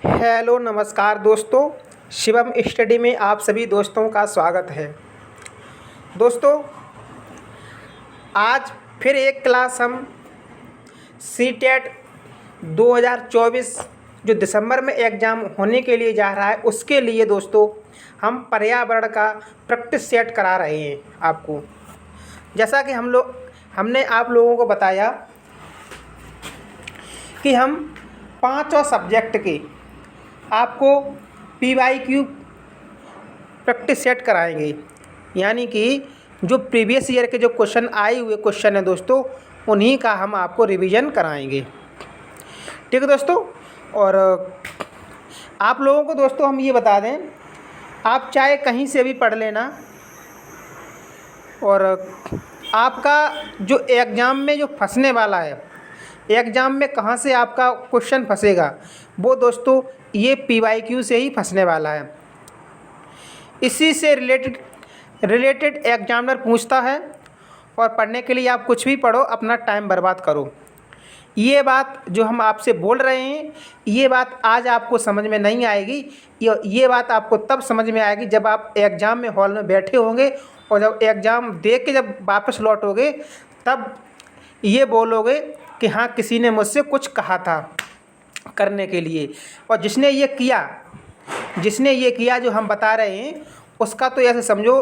Hello नमस्कार दोस्तों, Shivam study में आप सभी दोस्तों का स्वागत है। दोस्तों, आज फिर एक क्लास हम सीटेट 2024 जो दिसंबर में एग्ज़ाम होने के लिए जा रहा है, उसके लिए दोस्तों हम पर्यावरण का प्रैक्टिस सेट करा रहे हैं आपको। जैसा कि हमने आप लोगों को बताया कि हम पाँचों सब्जेक्ट के आपको PYQ प्रैक्टिस सेट कराएंगे, यानी कि जो प्रीवियस ईयर के जो क्वेश्चन आए हुए क्वेश्चन हैं दोस्तों, उन्हीं का हम आपको रिवीजन कराएंगे। ठीक है दोस्तों। और आप लोगों को दोस्तों हम ये बता दें, आप चाहे कहीं से भी पढ़ लेना, और आपका जो एग्ज़ाम में जो फंसने वाला है, एग्ज़ाम में कहाँ से आपका क्वेश्चन फंसेगा, वो दोस्तों ये PYQ से ही फंसने वाला है। इसी से रिलेटेड एग्जामिनर पूछता है, और पढ़ने के लिए आप कुछ भी पढ़ो, अपना टाइम बर्बाद करो। ये बात जो हम आपसे बोल रहे हैं, ये बात आज आपको समझ में नहीं आएगी। ये बात आपको तब समझ में आएगी जब आप एग्ज़ाम में हॉल में बैठे होंगे, और जब एग्ज़ाम देख के जब वापस लौटोगे, तब ये बोलोगे कि हाँ, किसी ने मुझसे कुछ कहा था करने के लिए, और जिसने ये किया जो हम बता रहे हैं, उसका तो ऐसे समझो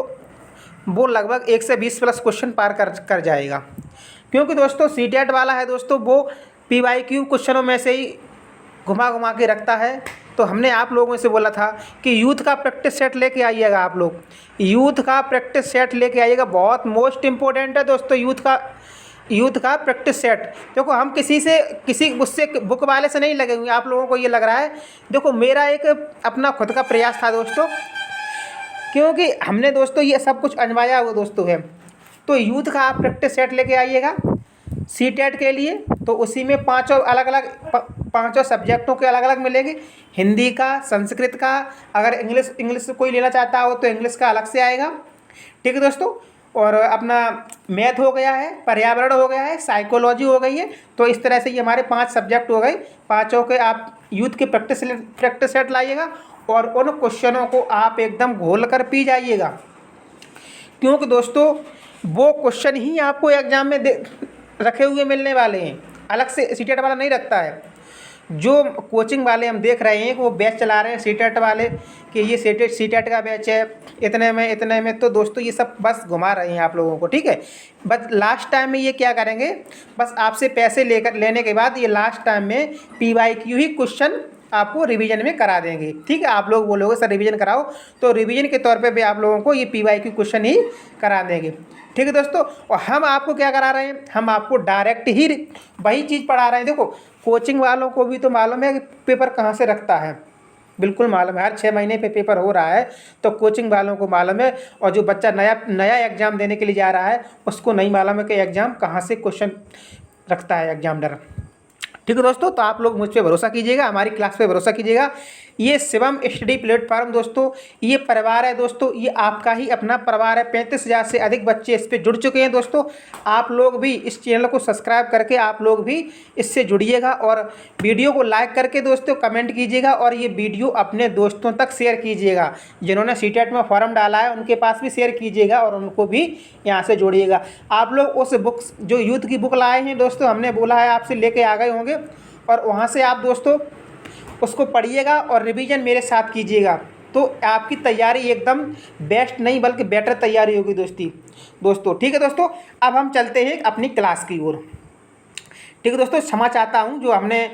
वो लगभग 1 से 20 प्लस क्वेश्चन पार कर जाएगा। क्योंकि दोस्तों सीटेट वाला है दोस्तों, वो PYQ क्वेश्चनों में से ही घुमा के रखता है। तो हमने आप लोगों से बोला था कि यूथ का प्रैक्टिस सेट लेके आइएगा। आप लोग यूथ का प्रैक्टिस सेट लेके आइएगा, बहुत मोस्ट इम्पोर्टेंट है दोस्तों यूथ का प्रैक्टिस सेट। देखो, हम किसी उससे बुक वाले से नहीं लगे हुए, आप लोगों को ये लग रहा है। देखो, मेरा एक अपना खुद का प्रयास था दोस्तों, क्योंकि हमने दोस्तों ये सब कुछ आजमाया हुआ दोस्तों है। तो यूथ का आप प्रैक्टिस सेट लेके आइएगा सीटेट के लिए। तो उसी में पाँचों सब्जेक्टों के अलग अलग मिलेंगे। हिंदी का, संस्कृत का, अगर इंग्लिश कोई लेना चाहता हो तो इंग्लिश का अलग से आएगा। ठीक है दोस्तों। और अपना मैथ हो गया है, पर्यावरण हो गया है, साइकोलॉजी हो गई है। तो इस तरह से ये हमारे 5 सब्जेक्ट हो गए। पाँचों के आप यूथ के प्रैक्टिस सेट लाइएगा, और उन क्वेश्चनों को आप एकदम घोल कर पी जाइएगा। क्योंकि दोस्तों वो क्वेश्चन ही आपको एग्जाम में रखे हुए मिलने वाले हैं, अलग से सीटेट वाला नहीं रखता है। जो कोचिंग वाले हम देख रहे हैं कि वो बैच चला रहे हैं सीटेट वाले, कि ये सीटेट का बैच है इतने में, तो दोस्तों ये सब बस घुमा रहे हैं आप लोगों को। ठीक है, बस लास्ट टाइम में ये क्या करेंगे, बस आपसे पैसे लेने के बाद ये लास्ट टाइम में PYQ ही क्वेश्चन आपको रिवीजन में करा देंगे। ठीक है, आप लोग बोलोगे सर रिवीजन कराओ, तो रिवीजन के तौर पे भी आप लोगों को ये PYQ क्वेश्चन ही करा देंगे। ठीक है दोस्तों। और हम आपको क्या करा रहे हैं, हम आपको डायरेक्ट ही वही चीज़ पढ़ा रहे हैं। देखो, कोचिंग वालों को भी तो मालूम है कि पेपर कहाँ से रखता है, बिल्कुल मालूम है। हर 6 महीने पे पेपर हो रहा है, तो कोचिंग वालों को मालूम है। और जो बच्चा नया एग्ज़ाम देने के लिए जा रहा है, उसको नहीं मालूम है कि एग्ज़ाम कहाँ से क्वेश्चन रखता है एग्जामिनर। ठीक है दोस्तों, तो आप लोग मुझ पर भरोसा कीजिएगा, हमारी क्लास पे भरोसा कीजिएगा। ये शिवम स्टडी प्लेटफॉर्म दोस्तों, ये परिवार है दोस्तों, ये आपका ही अपना परिवार है। 35,000 से अधिक बच्चे इस पे जुड़ चुके हैं दोस्तों। आप लोग भी इस चैनल को सब्सक्राइब करके आप लोग भी इससे जुड़िएगा, और वीडियो को लाइक करके दोस्तों कमेंट कीजिएगा, और ये वीडियो अपने दोस्तों तक शेयर कीजिएगा। जिन्होंने सीटेट में फॉर्म डाला है उनके पास भी शेयर कीजिएगा, और उनको भी यहाँ से जोड़िएगा। आप लोग उस बुक्स जो यूथ की बुक लाए हैं दोस्तों, हमने बोला है आपसे लेके आ गए होंगे, और वहाँ से आप दोस्तों उसको पढ़िएगा और रिवीजन मेरे साथ कीजिएगा। तो आपकी तैयारी एकदम बेस्ट नहीं बल्कि बेटर तैयारी होगी दोस्तों। ठीक है दोस्तों, अब हम चलते हैं अपनी क्लास की ओर। ठीक है दोस्तों, क्षमा चाहता हूँ जो हमने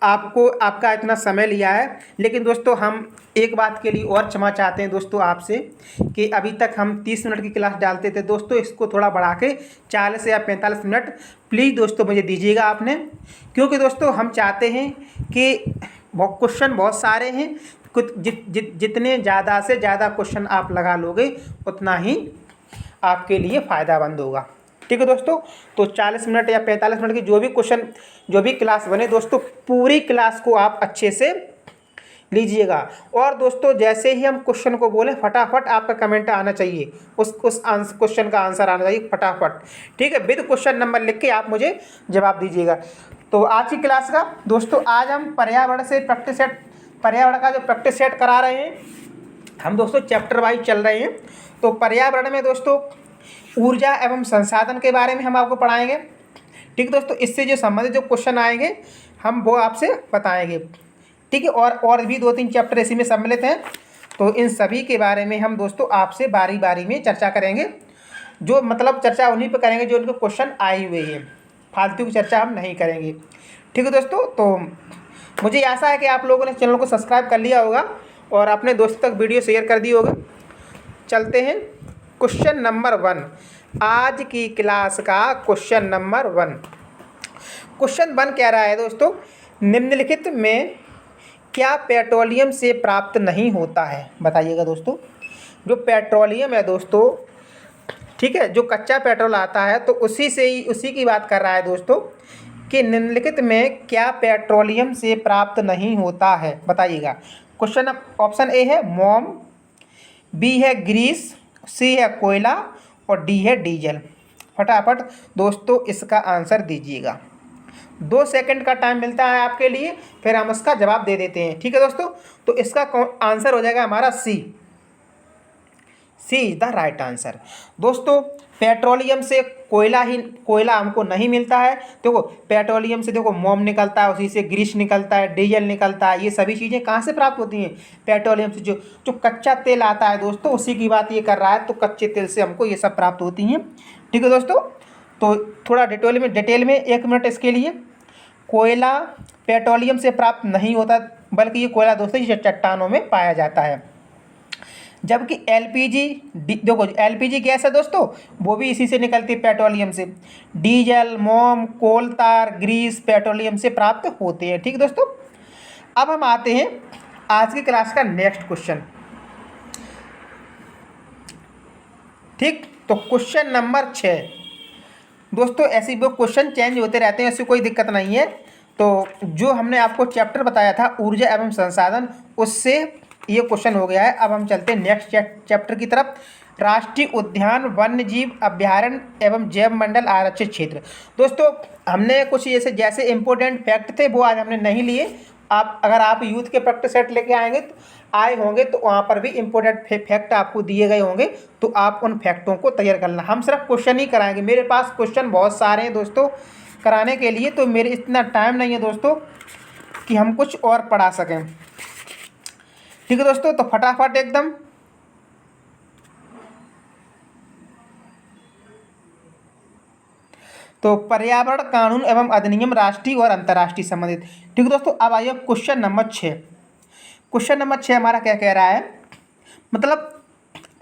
आपका इतना समय लिया है, लेकिन दोस्तों हम एक बात के लिए और क्षमा चाहते हैं दोस्तों आपसे, कि अभी तक हम 30 मिनट की क्लास डालते थे दोस्तों, इसको थोड़ा बढ़ा के 40 या 45 मिनट प्लीज़ दोस्तों मुझे दीजिएगा आपने। क्योंकि दोस्तों हम चाहते हैं कि क्वेश्चन बहुत सारे हैं, कुछ जितने ज़्यादा से ज़्यादा क्वेश्चन आप लगा लोगे उतना ही आपके लिए फ़ायदामंद होगा। ठीक है दोस्तों, तो 40 मिनट या 45 मिनट की जो भी क्लास बने दोस्तों, पूरी क्लास को आप अच्छे से लीजिएगा। और दोस्तों जैसे ही हम क्वेश्चन को बोलें, फटाफट आपका कमेंट आना चाहिए, उस क्वेश्चन का आंसर आना चाहिए फटाफट। ठीक है, विद क्वेश्चन नंबर लिख के आप मुझे जवाब दीजिएगा। तो आज की क्लास का दोस्तों, आज हम पर्यावरण से प्रैक्टिस सेट पर्यावरण का जो प्रैक्टिस सेट करा रहे हैं हम दोस्तों, चैप्टर वाइज चल रहे हैं। तो पर्यावरण में दोस्तों ऊर्जा एवं संसाधन के बारे में हम आपको पढ़ाएंगे। ठीक है दोस्तों, इससे जो संबंधित जो क्वेश्चन आएंगे हम वो आपसे बताएंगे। ठीक है, और भी 2-3 चैप्टर इसी में सम्मिलित हैं। तो इन सभी के बारे में हम दोस्तों आपसे बारी बारी में चर्चा करेंगे। जो मतलब चर्चा उन्हीं पर करेंगे जो उनके क्वेश्चन आए हुए हैं, फालतू की चर्चा हम नहीं करेंगे। ठीक है दोस्तों, तो मुझे आशा है कि आप लोगों ने चैनल को सब्सक्राइब कर लिया होगा और अपने दोस्तों तक वीडियो शेयर कर दी होगी। चलते हैं क्वेश्चन नंबर 1, आज की क्लास का क्वेश्चन नंबर 1। क्वेश्चन 1 कह रहा है दोस्तों, निम्नलिखित में क्या पेट्रोलियम से प्राप्त नहीं होता है? बताइएगा दोस्तों। जो पेट्रोलियम है दोस्तों, ठीक है, जो कच्चा पेट्रोल आता है तो उसी की बात कर रहा है दोस्तों कि निम्नलिखित में क्या पेट्रोलियम से प्राप्त नहीं होता है? बताइएगा। क्वेश्चन ऑप्शन ए है मोम, बी है ग्रीस, सी है कोयला और डी है डीजल। फटाफट दोस्तों इसका आंसर दीजिएगा। 2 सेकंड का टाइम मिलता है आपके लिए, फिर हम इसका जवाब दे देते हैं। ठीक है दोस्तों, तो इसका आंसर हो जाएगा हमारा सी इज द राइट आंसर। दोस्तों पेट्रोलियम से कोयला हमको नहीं मिलता है। देखो पेट्रोलियम से देखो मोम निकलता है, उसी से ग्रीस निकलता है, डीजल निकलता है। ये सभी चीज़ें कहाँ से प्राप्त होती हैं? पेट्रोलियम से। जो कच्चा तेल आता है दोस्तों, उसी की बात ये कर रहा है। तो कच्चे तेल से हमको ये सब प्राप्त होती हैं। ठीक है दोस्तों, तो थोड़ा डिटेल में 1 मिनट इसके लिए। कोयला पेट्रोलियम से प्राप्त नहीं होता, बल्कि ये कोयला दोस्तों ये चट्टानों में पाया जाता है। जबकि एलपीजी, देखो एलपीजी गैस है दोस्तों, वो भी इसी से निकलती है, पेट्रोलियम से। डीजल, मोम, कोल तार, ग्रीस पेट्रोलियम से प्राप्त होते हैं। ठीक दोस्तों, अब हम आते हैं आज की क्लास का नेक्स्ट क्वेश्चन। ठीक, तो क्वेश्चन नंबर 6 दोस्तों, ऐसे वो क्वेश्चन चेंज होते रहते हैं, ऐसी कोई दिक्कत नहीं है। तो जो हमने आपको चैप्टर बताया था ऊर्जा एवं संसाधन, उससे ये क्वेश्चन हो गया है। अब हम चलते हैं नेक्स्ट चैप्टर की तरफ। राष्ट्रीय उद्यान, वन्य जीव अभ्यारण्य एवं जैव मंडल आरक्षित क्षेत्र। दोस्तों हमने कुछ जैसे इंपॉर्टेंट फैक्ट थे वो आज हमने नहीं लिए। अगर आप यूथ के प्रैक्टिस सेट लेके आए होंगे तो वहाँ पर भी इम्पोर्टेंट फैक्ट आपको दिए गए होंगे, तो आप उन फैक्टों को तैयार करना। हम सिर्फ क्वेश्चन ही कराएंगे, मेरे पास क्वेश्चन बहुत सारे हैं दोस्तों कराने के लिए, तो मेरे इतना टाइम नहीं है दोस्तों कि हम कुछ और पढ़ा सकें। ठीक है दोस्तों, तो फटाफट एकदम तो पर्यावरण कानून एवं अधिनियम राष्ट्रीय और अंतर्राष्ट्रीय संबंधित। ठीक है दोस्तों, अब आइए क्वेश्चन नंबर 6। क्वेश्चन नंबर 6 हमारा क्या कह रहा है? मतलब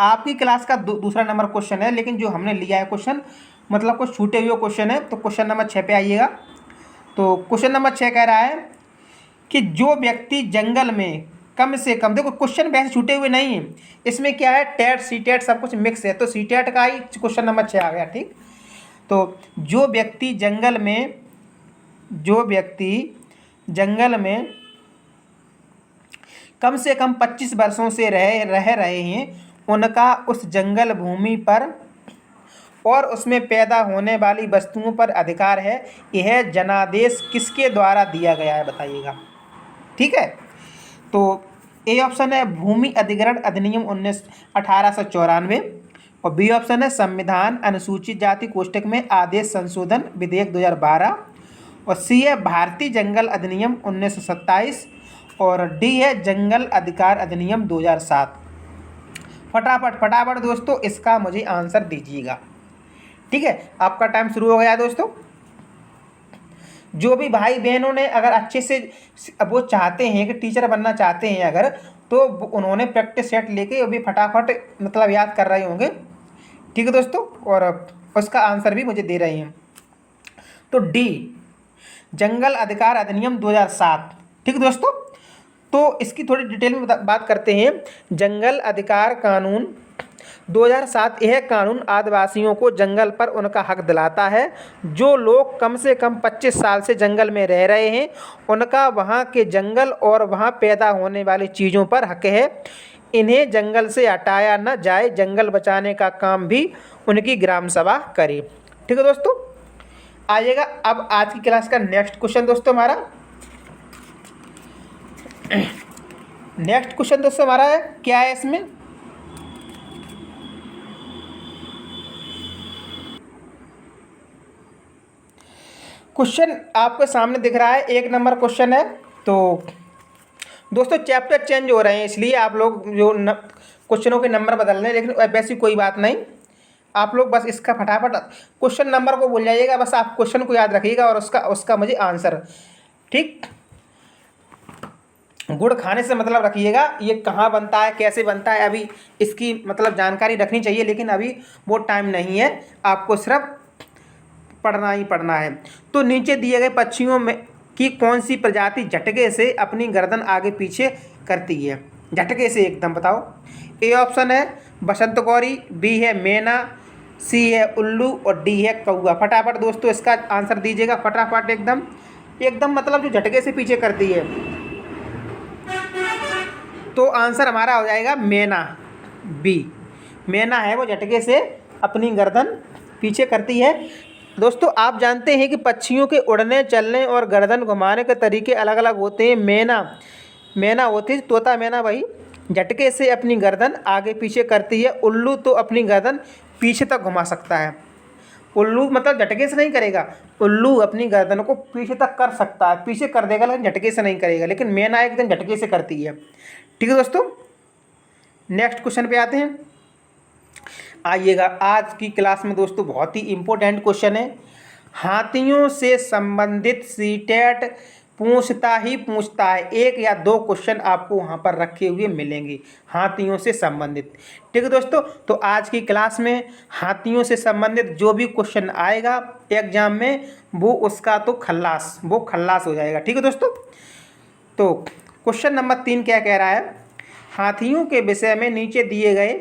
आपकी क्लास का दूसरा नंबर क्वेश्चन है, लेकिन जो हमने लिया है क्वेश्चन मतलब कुछ छूटे हुए क्वेश्चन है। तो क्वेश्चन नंबर 6 पे आइएगा। तो क्वेश्चन नंबर 6 कह रहा है कि जो व्यक्ति जंगल में कम से कम, देखो क्वेश्चन वैसे छूटे हुए नहीं है, इसमें क्या है टेट सीटेट सब कुछ मिक्स है, तो सीटेट का ही क्वेश्चन नंबर 6 आ गया। ठीक, तो जो व्यक्ति जंगल में कम से कम 25 वर्षों से रह रहे हैं, उनका उस जंगल भूमि पर और उसमें पैदा होने वाली वस्तुओं पर अधिकार है। यह जनादेश किसके द्वारा दिया गया है? बताइएगा। ठीक है, तो ए ऑप्शन है भूमि अधिग्रहण अधिनियम 1894 और बी ऑप्शन है संविधान अनुसूचित जाति कोष्ठक में आदेश संशोधन विधेयक 2012 और सी है भारतीय जंगल अधिनियम 1927 और डी है जंगल अधिकार अधिनियम 2007। फटाफट दोस्तों इसका मुझे आंसर दीजिएगा। ठीक है, आपका टाइम शुरू हो गया दोस्तों। जो भी भाई बहनों ने अगर अच्छे से वो चाहते हैं कि टीचर बनना चाहते हैं अगर, तो उन्होंने प्रैक्टिस सेट लेके अभी फटाफट मतलब याद कर रहे होंगे। ठीक है दोस्तों, और उसका आंसर भी मुझे दे रहे हैं। तो डी जंगल अधिकार अधिनियम 2007। ठीक है दोस्तों, तो इसकी थोड़ी डिटेल में बात करते हैं। जंगल अधिकार कानून 2007 यह कानून आदिवासियों को जंगल पर उनका हक दिलाता है। जो लोग कम से कम 25 साल से जंगल में रह रहे हैं, उनका वहाँ के जंगल और वहाँ पैदा होने वाली चीज़ों पर हक है। इन्हें जंगल से हटाया न जाए, जंगल बचाने का काम भी उनकी ग्राम सभा करे। ठीक है दोस्तों, आइएगा अब आज की क्लास का नेक्स्ट क्वेश्चन दोस्तों हमारा। नेक्स्ट क्वेश्चन दोस्तों हमारा है, क्या है इसमें, क्वेश्चन आपके सामने दिख रहा है, 1 नंबर क्वेश्चन है। तो दोस्तों चैप्टर चेंज हो रहे हैं, इसलिए आप लोग जो क्वेश्चनों के नंबर बदल रहे हैं, लेकिन वैसी कोई बात नहीं। आप लोग बस इसका फटाफट क्वेश्चन नंबर को भूल जाइएगा, बस आप क्वेश्चन को याद रखिएगा और उसका मुझे आंसर, ठीक। गुड़ खाने से मतलब रखिएगा, ये कहाँ बनता है, कैसे बनता है, अभी इसकी मतलब जानकारी रखनी चाहिए, लेकिन अभी वो टाइम नहीं है, आपको सिर्फ पढ़ना ही पढ़ना है। तो नीचे दिए गए पक्षियों में की कौन सी प्रजाति झटके से अपनी गर्दन आगे पीछे करती है, झटके से एकदम बताओ। ए ऑप्शन है बसंत गौरी, बी है मैना, सी है उल्लू और डी है कौआ। फटाफट दोस्तों इसका आंसर दीजिएगा, फटाफट एकदम एकदम, मतलब जो झटके से पीछे करती है। तो आंसर हमारा हो जाएगा मैना, बी मैना है वो, झटके से अपनी गर्दन पीछे करती है। दोस्तों आप जानते हैं कि पक्षियों के उड़ने, चलने और गर्दन घुमाने के तरीके अलग अलग होते हैं। मैना होती है तोता मैना, भाई झटके से अपनी गर्दन आगे पीछे करती है। उल्लू तो अपनी गर्दन पीछे तक घुमा सकता है। उल्लू मतलब झटके से नहीं करेगा, उल्लू अपनी गर्दन को पीछे तक कर सकता है, पीछे कर देगा लेकिन झटके से नहीं करेगा, लेकिन मैना एकदम झटके से करती है। ठीक है दोस्तों, नेक्स्ट क्वेश्चन पे आते हैं। आइएगा, आज की क्लास में दोस्तों बहुत ही इम्पोर्टेंट क्वेश्चन है। हाथियों से संबंधित सीटेट पूछता ही पूछता है, 1 या 2 क्वेश्चन आपको वहाँ पर रखे हुए मिलेंगे हाथियों से संबंधित। ठीक है दोस्तों, तो आज की क्लास में हाथियों से संबंधित जो भी क्वेश्चन आएगा एग्जाम में, वो उसका तो खल्लास हो जाएगा। ठीक है दोस्तों, तो क्वेश्चन नंबर 3 क्या कह रहा है, हाथियों के विषय में नीचे दिए गए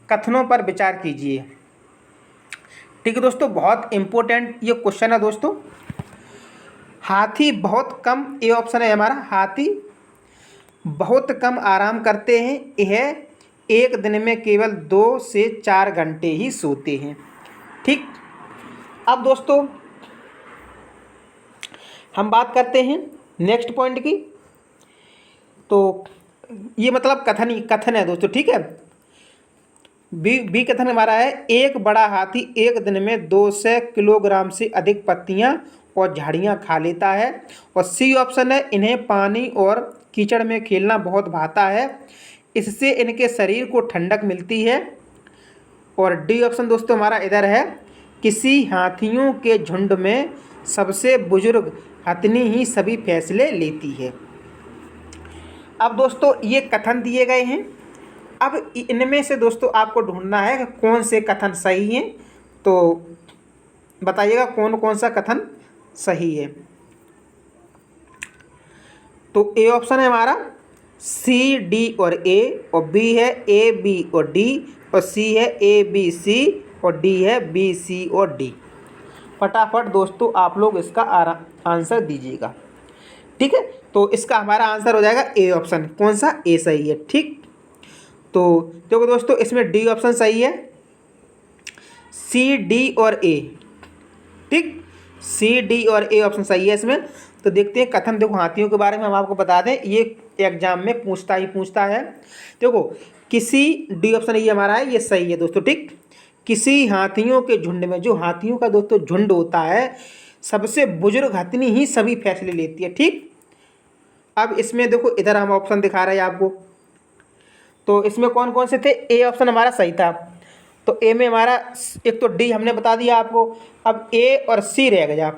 कथनों पर विचार कीजिए। ठीक है दोस्तों, बहुत इंपॉर्टेंट ये क्वेश्चन है दोस्तों। हाथी बहुत कम, ये ऑप्शन है हमारा, हाथी बहुत कम आराम करते हैं, यह एक दिन में केवल 2 से 4 घंटे ही सोते हैं। ठीक, अब दोस्तों हम बात करते हैं नेक्स्ट पॉइंट की। तो ये मतलब कथन है दोस्तों, ठीक है। बी कथन हमारा है, एक बड़ा हाथी एक दिन में 200 किलोग्राम से अधिक पत्तियां और झाड़ियां खा लेता है। और सी ऑप्शन है, इन्हें पानी और कीचड़ में खेलना बहुत भाता है, इससे इनके शरीर को ठंडक मिलती है। और डी ऑप्शन दोस्तों हमारा इधर है, किसी हाथियों के झुंड में सबसे बुजुर्ग हथनी ही सभी फैसले लेती है। अब दोस्तों ये कथन दिए गए हैं, अब इनमें से दोस्तों आपको ढूंढना है कि कौन से कथन सही हैं। तो बताइएगा कौन कौन सा कथन सही है। तो ए ऑप्शन है हमारा सी, डी और ए, और बी है ए, बी और डी, और सी है ए, बी, सी, और डी है बी, सी और डी। फटाफट दोस्तों आप लोग इसका आंसर दीजिएगा। ठीक है, तो इसका हमारा आंसर हो जाएगा ए ऑप्शन। कौन सा, ए सही है। ठीक, तो देखो दोस्तों इसमें डी ऑप्शन सही है, सी, डी और ए। ठीक, सी, डी और ए ऑप्शन सही है इसमें। तो देखते हैं कथन। देखो हाथियों के बारे में हम आपको बता दें, ये एग्जाम में पूछता है। देखो किसी, डी ऑप्शन ये हमारा है, ये सही है दोस्तों। ठीक, किसी हाथियों के झुंड में, जो हाथियों का दोस्तों झुंड होता है, सबसे बुजुर्ग हथनी ही सभी फैसले लेती है। ठीक, अब इसमें देखो इधर हम ऑप्शन दिखा रहे हैं आपको, तो इसमें कौन कौन से थे। ए ऑप्शन हमारा सही था, तो ए में हमारा एक तो डी हमने बता दिया आपको, अब ए और सी रह गया,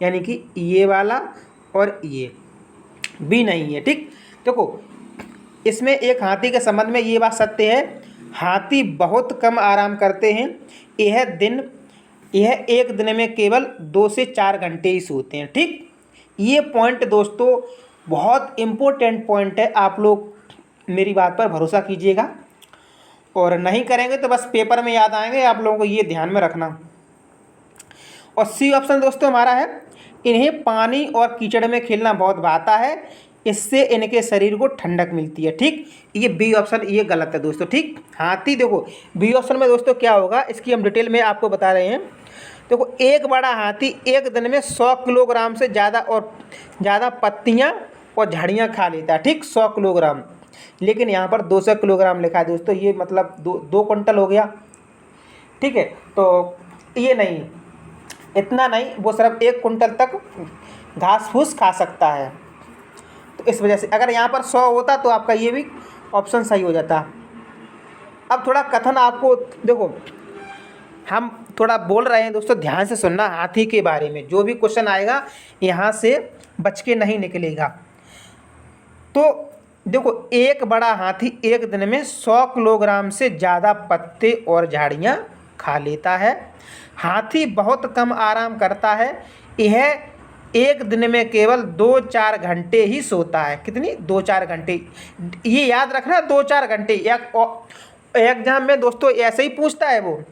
यानी कि ये वाला और ये, बी नहीं है। ठीक, देखो इसमें एक हाथी के संबंध में ये बात सत्य है, हाथी बहुत कम आराम करते हैं, यह एक दिन में केवल 2 से 4 घंटे ही सोते हैं। ठीक, ये पॉइंट दोस्तों बहुत इम्पोर्टेंट पॉइंट है, आप लोग मेरी बात पर भरोसा कीजिएगा, और नहीं करेंगे तो बस पेपर में याद आएंगे, आप लोगों को ये ध्यान में रखना। और सी ऑप्शन दोस्तों हमारा है, इन्हें पानी और कीचड़ में खेलना बहुत भाता है, इससे इनके शरीर को ठंडक मिलती है। ठीक, ये बी ऑप्शन ये गलत है दोस्तों। ठीक, हाथी देखो बी ऑप्शन में दोस्तों क्या होगा, इसकी हम डिटेल में आपको बता रहे हैं। देखो एक बड़ा हाथी एक दिन में 100 किलोग्राम से ज़्यादा पत्तियाँ और झाड़ियाँ खा लेता है। ठीक, 100 किलोग्राम, लेकिन यहाँ पर 200 किलोग्राम लिखा है दोस्तों, ये मतलब 2 क्विंटल हो गया। ठीक है, तो ये नहीं, इतना नहीं, वो सिर्फ 1 क्विंटल तक घास फूस खा सकता है। तो इस वजह से अगर यहाँ पर 100 होता तो आपका ये भी ऑप्शन सही हो जाता। अब थोड़ा कथन आपको देखो, हम थोड़ा बोल रहे हैं दोस्तों, ध्यान से सुनना। हाथी के बारे में जो भी क्वेश्चन आएगा यहाँ से बच के नहीं निकलेगा। तो देखो, एक बड़ा हाथी एक दिन में 100 किलोग्राम से ज़्यादा पत्ते और झाड़ियाँ खा लेता है। हाथी बहुत कम आराम करता है, यह एक दिन में केवल 2-4 घंटे ही सोता है। कितनी? 2-4 घंटे, ये याद रखना, 2-4 घंटे। एग्जाम में दोस्तों ऐसे ही पूछता है, वो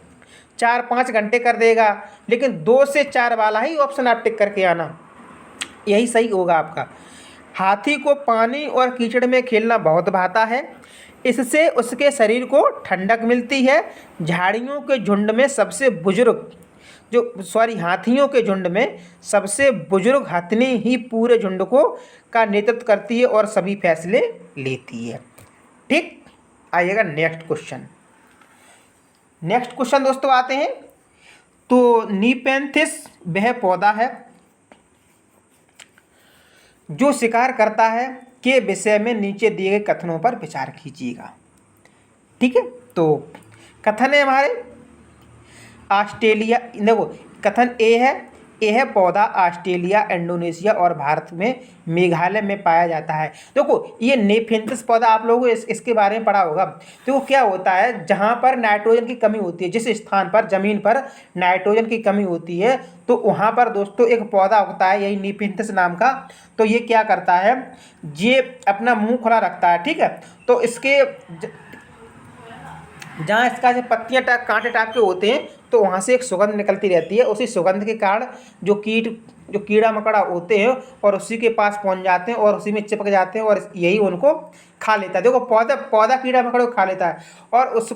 4-5 घंटे कर देगा, लेकिन 2 से 4 वाला ही ऑप्शन आप टिक करके आना, यही सही होगा आपका। हाथी को पानी और कीचड़ में खेलना बहुत भाता है, इससे उसके शरीर को ठंडक मिलती है। झाड़ियों के झुंड में सबसे बुजुर्ग हाथियों के झुंड में सबसे बुजुर्ग हथनी ही पूरे झुंड को का नेतृत्व करती है और सभी फैसले लेती है। ठीक, आइएगा नेक्स्ट क्वेश्चन। नेक्स्ट क्वेश्चन दोस्तों आते हैं, तो नीपेंथिस वह पौधा है जो शिकार करता है के विषय में नीचे दिए गए कथनों पर विचार कीजिएगा। ठीक है, तो कथन है हमारे ऑस्ट्रेलिया, देखो कथन ए है पौधा ऑस्ट्रेलिया, इंडोनेशिया और भारत में मेघालय में पाया जाता है। देखो ये नीपेंथिस पौधा आप लोगों को इसके बारे में पढ़ा होगा। देखो क्या होता है, जहाँ पर नाइट्रोजन की कमी होती है, जिस स्थान पर ज़मीन पर नाइट्रोजन की कमी होती है, तो वहाँ पर दोस्तों एक पौधा होता है यही नीपेंथिस नाम का। तो ये क्या करता है, ये अपना मुँह खुला रखता है। ठीक है, तो इसके जहाँ इसका जो पत्तियाँ कांटे टाइप के होते हैं, तो वहाँ से एक सुगंध निकलती रहती है। उसी सुगंध के कारण जो कीड़ा मकोड़ा होते हैं और उसी के पास पहुँच जाते हैं और उसी में चिपक जाते हैं और यही उनको खा लेता है। देखो पौधा कीड़ा मकोड़ा को खा लेता है और उस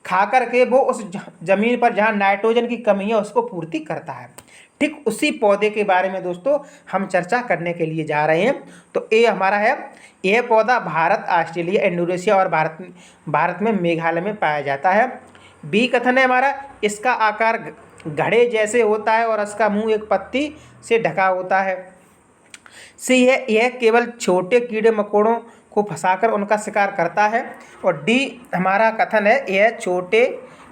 खा करके वो उस ज़मीन पर जहाँ नाइट्रोजन की कमी है उसको पूर्ति करता है। ठीक उसी पौधे के बारे में दोस्तों हम चर्चा करने के लिए जा रहे हैं। तो ये हमारा है, यह पौधा भारत, ऑस्ट्रेलिया, इंडोनेशिया और भारत में मेघालय में पाया जाता है। बी कथन है हमारा, इसका आकार घड़े जैसे होता है और इसका मुंह एक पत्ती से ढका होता है। सी है, यह केवल छोटे कीड़े मकोड़ों को फंसाकर उनका शिकार करता है। और डी हमारा कथन है, यह छोटे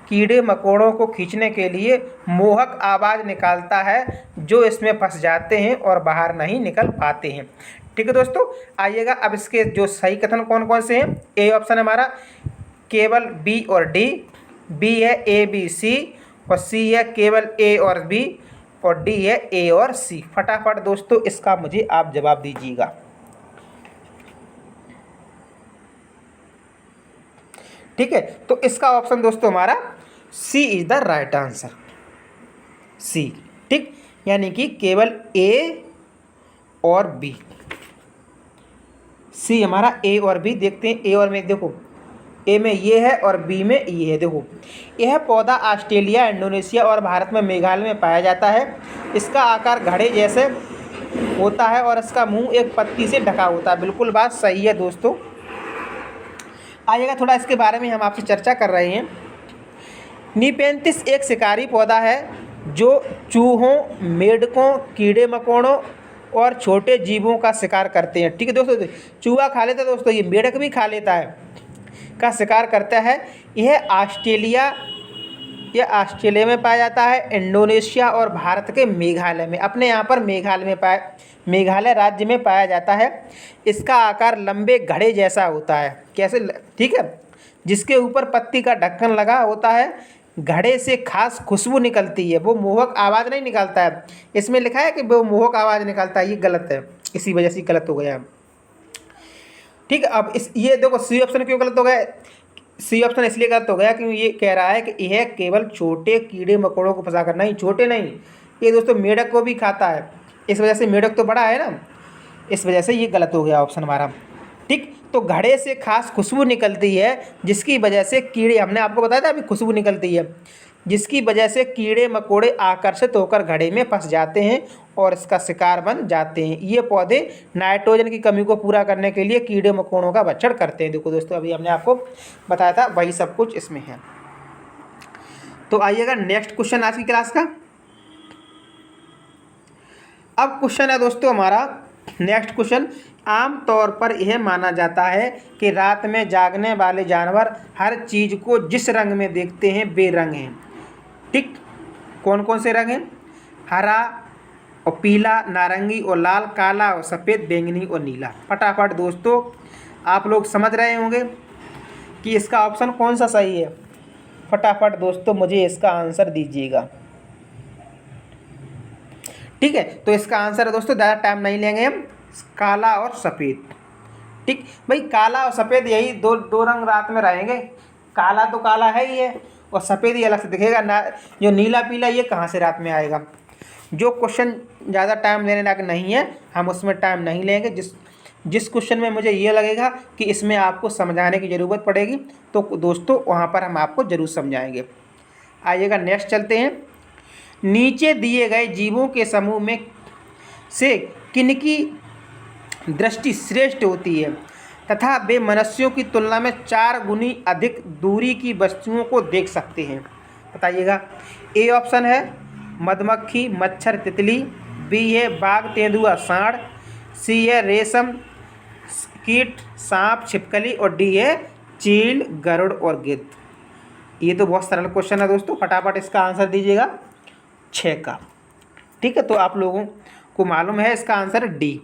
कीड़े मकोड़ों को खींचने के लिए मोहक आवाज़ निकालता है जो इसमें फंस जाते हैं और बाहर नहीं निकल पाते हैं। ठीक है दोस्तों, आइएगा अब इसके जो सही कथन कौन कौन से हैं। ए ऑप्शन हमारा केवल बी और डी, बी है ए बी सी, और सी है केवल ए और बी, और डी है ए और सी। फटाफट दोस्तों इसका मुझे आप जवाब दीजिएगा। ठीक है, तो इसका ऑप्शन दोस्तों हमारा सी इज द राइट आंसर, सी। ठीक, यानी कि केवल ए और बी, सी हमारा ए और बी। देखते हैं ए और में, देखो ए में ये है और बी में ये है। देखो यह पौधा ऑस्ट्रेलिया, इंडोनेशिया और भारत में मेघालय में पाया जाता है। इसका आकार घड़े जैसे होता है और इसका मुंह एक पत्ती से ढका होता है। बिल्कुल बात सही है दोस्तों। आइएगा थोड़ा इसके बारे में हम आपसे चर्चा कर रहे हैं। नीपेंथिस एक शिकारी पौधा है जो चूहों, मेंढकों, कीड़े मकोड़ों और छोटे जीवों का शिकार करते हैं। ठीक है दोस्तों, चूहा खा लेता है दोस्तों, ये मेंढक भी खा लेता है, का शिकार करता है। यह ऑस्ट्रेलिया में पाया जाता है, इंडोनेशिया और भारत के मेघालय में, अपने यहाँ पर मेघालय राज्य में पाया जाता है। इसका आकार लंबे घड़े जैसा होता है। कैसे? ठीक है, जिसके ऊपर पत्ती का ढक्कन लगा होता है। घड़े से खास खुशबू निकलती है, वो मोहक आवाज़ नहीं निकालता है। इसमें लिखा है कि वो मोहक आवाज़ निकालता है, ये गलत है, इसी वजह से गलत हो गया। ठीक है, अब ये देखो सी ऑप्शन क्यों गलत हो गया। सी ऑप्शन इसलिए गलत हो गया क्योंकि ये कह रहा है कि यह केवल छोटे कीड़े मकोड़ों को फंसा कर, नहीं छोटे नहीं, ये दोस्तों मेढक को भी खाता है। इस वजह से मेढक तो बड़ा है ना, इस वजह से ये गलत हो गया ऑप्शन हमारा। ठीक, तो घड़े से खास खुशबू निकलती है जिसकी वजह से कीड़े, हमने आपको बताया था अभी खुशबू निकलती है, जिसकी वजह से कीड़े मकोड़े आकर्षित होकर घड़े में फंस जाते हैं और इसका शिकार बन जाते हैं। ये पौधे नाइट्रोजन की कमी को पूरा करने के लिए कीड़े मकोड़ों का भक्षण करते हैं। देखो दोस्तों, अभी हमने आपको बताया था, वही सब कुछ इसमें है। तो आइएगा नेक्स्ट क्वेश्चन आज की क्लास का। अब क्वेश्चन है दोस्तों हमारा नेक्स्ट क्वेश्चन, आम तौर पर यह माना जाता है कि रात में जागने वाले जानवर हर चीज़ को जिस रंग में देखते हैं वे रंग हैं। ठीक, कौन कौन से रंग हैं? हरा और पीला, नारंगी और लाल, काला और सफ़ेद, बैंगनी और नीला। फटाफट दोस्तों आप लोग समझ रहे होंगे कि इसका ऑप्शन कौन सा सही है। फटाफट दोस्तों मुझे इसका आंसर दीजिएगा। ठीक है, तो इसका आंसर है दोस्तों, ज़्यादा टाइम नहीं लेंगे हम, काला और सफ़ेद। ठीक भाई, काला और सफ़ेद यही दो रंग रात में रहेंगे। काला तो काला है ही है और सफ़ेद ही अलग से दिखेगा ना। जो नीला पीला ये कहाँ से रात में आएगा। जो क्वेश्चन ज़्यादा टाइम लेने लायक नहीं है हम उसमें टाइम नहीं लेंगे। जिस क्वेश्चन में मुझे ये लगेगा कि इसमें आपको समझाने की ज़रूरत पड़ेगी तो दोस्तों वहाँ पर हम आपको ज़रूर समझाएंगे। आइएगा नेक्स्ट चलते हैं। नीचे दिए गए जीवों के समूह में से किनकी दृष्टि श्रेष्ठ होती है तथा वे मनुष्यों की तुलना में 4 गुनी अधिक दूरी की वस्तुओं को देख सकते हैं? बताइएगा। ए ऑप्शन है मधुमक्खी, मच्छर, तितली। बी है बाघ, तेंदुआ, सांड। सी है रेशम कीट, सांप, छिपकली। और डी है चील, गरुड़ और गिद्ध। ये तो बहुत सरल क्वेश्चन है दोस्तों, फटाफट इसका आंसर दीजिएगा 6 का। ठीक है, तो आप लोगों को मालूम है इसका आंसर डी,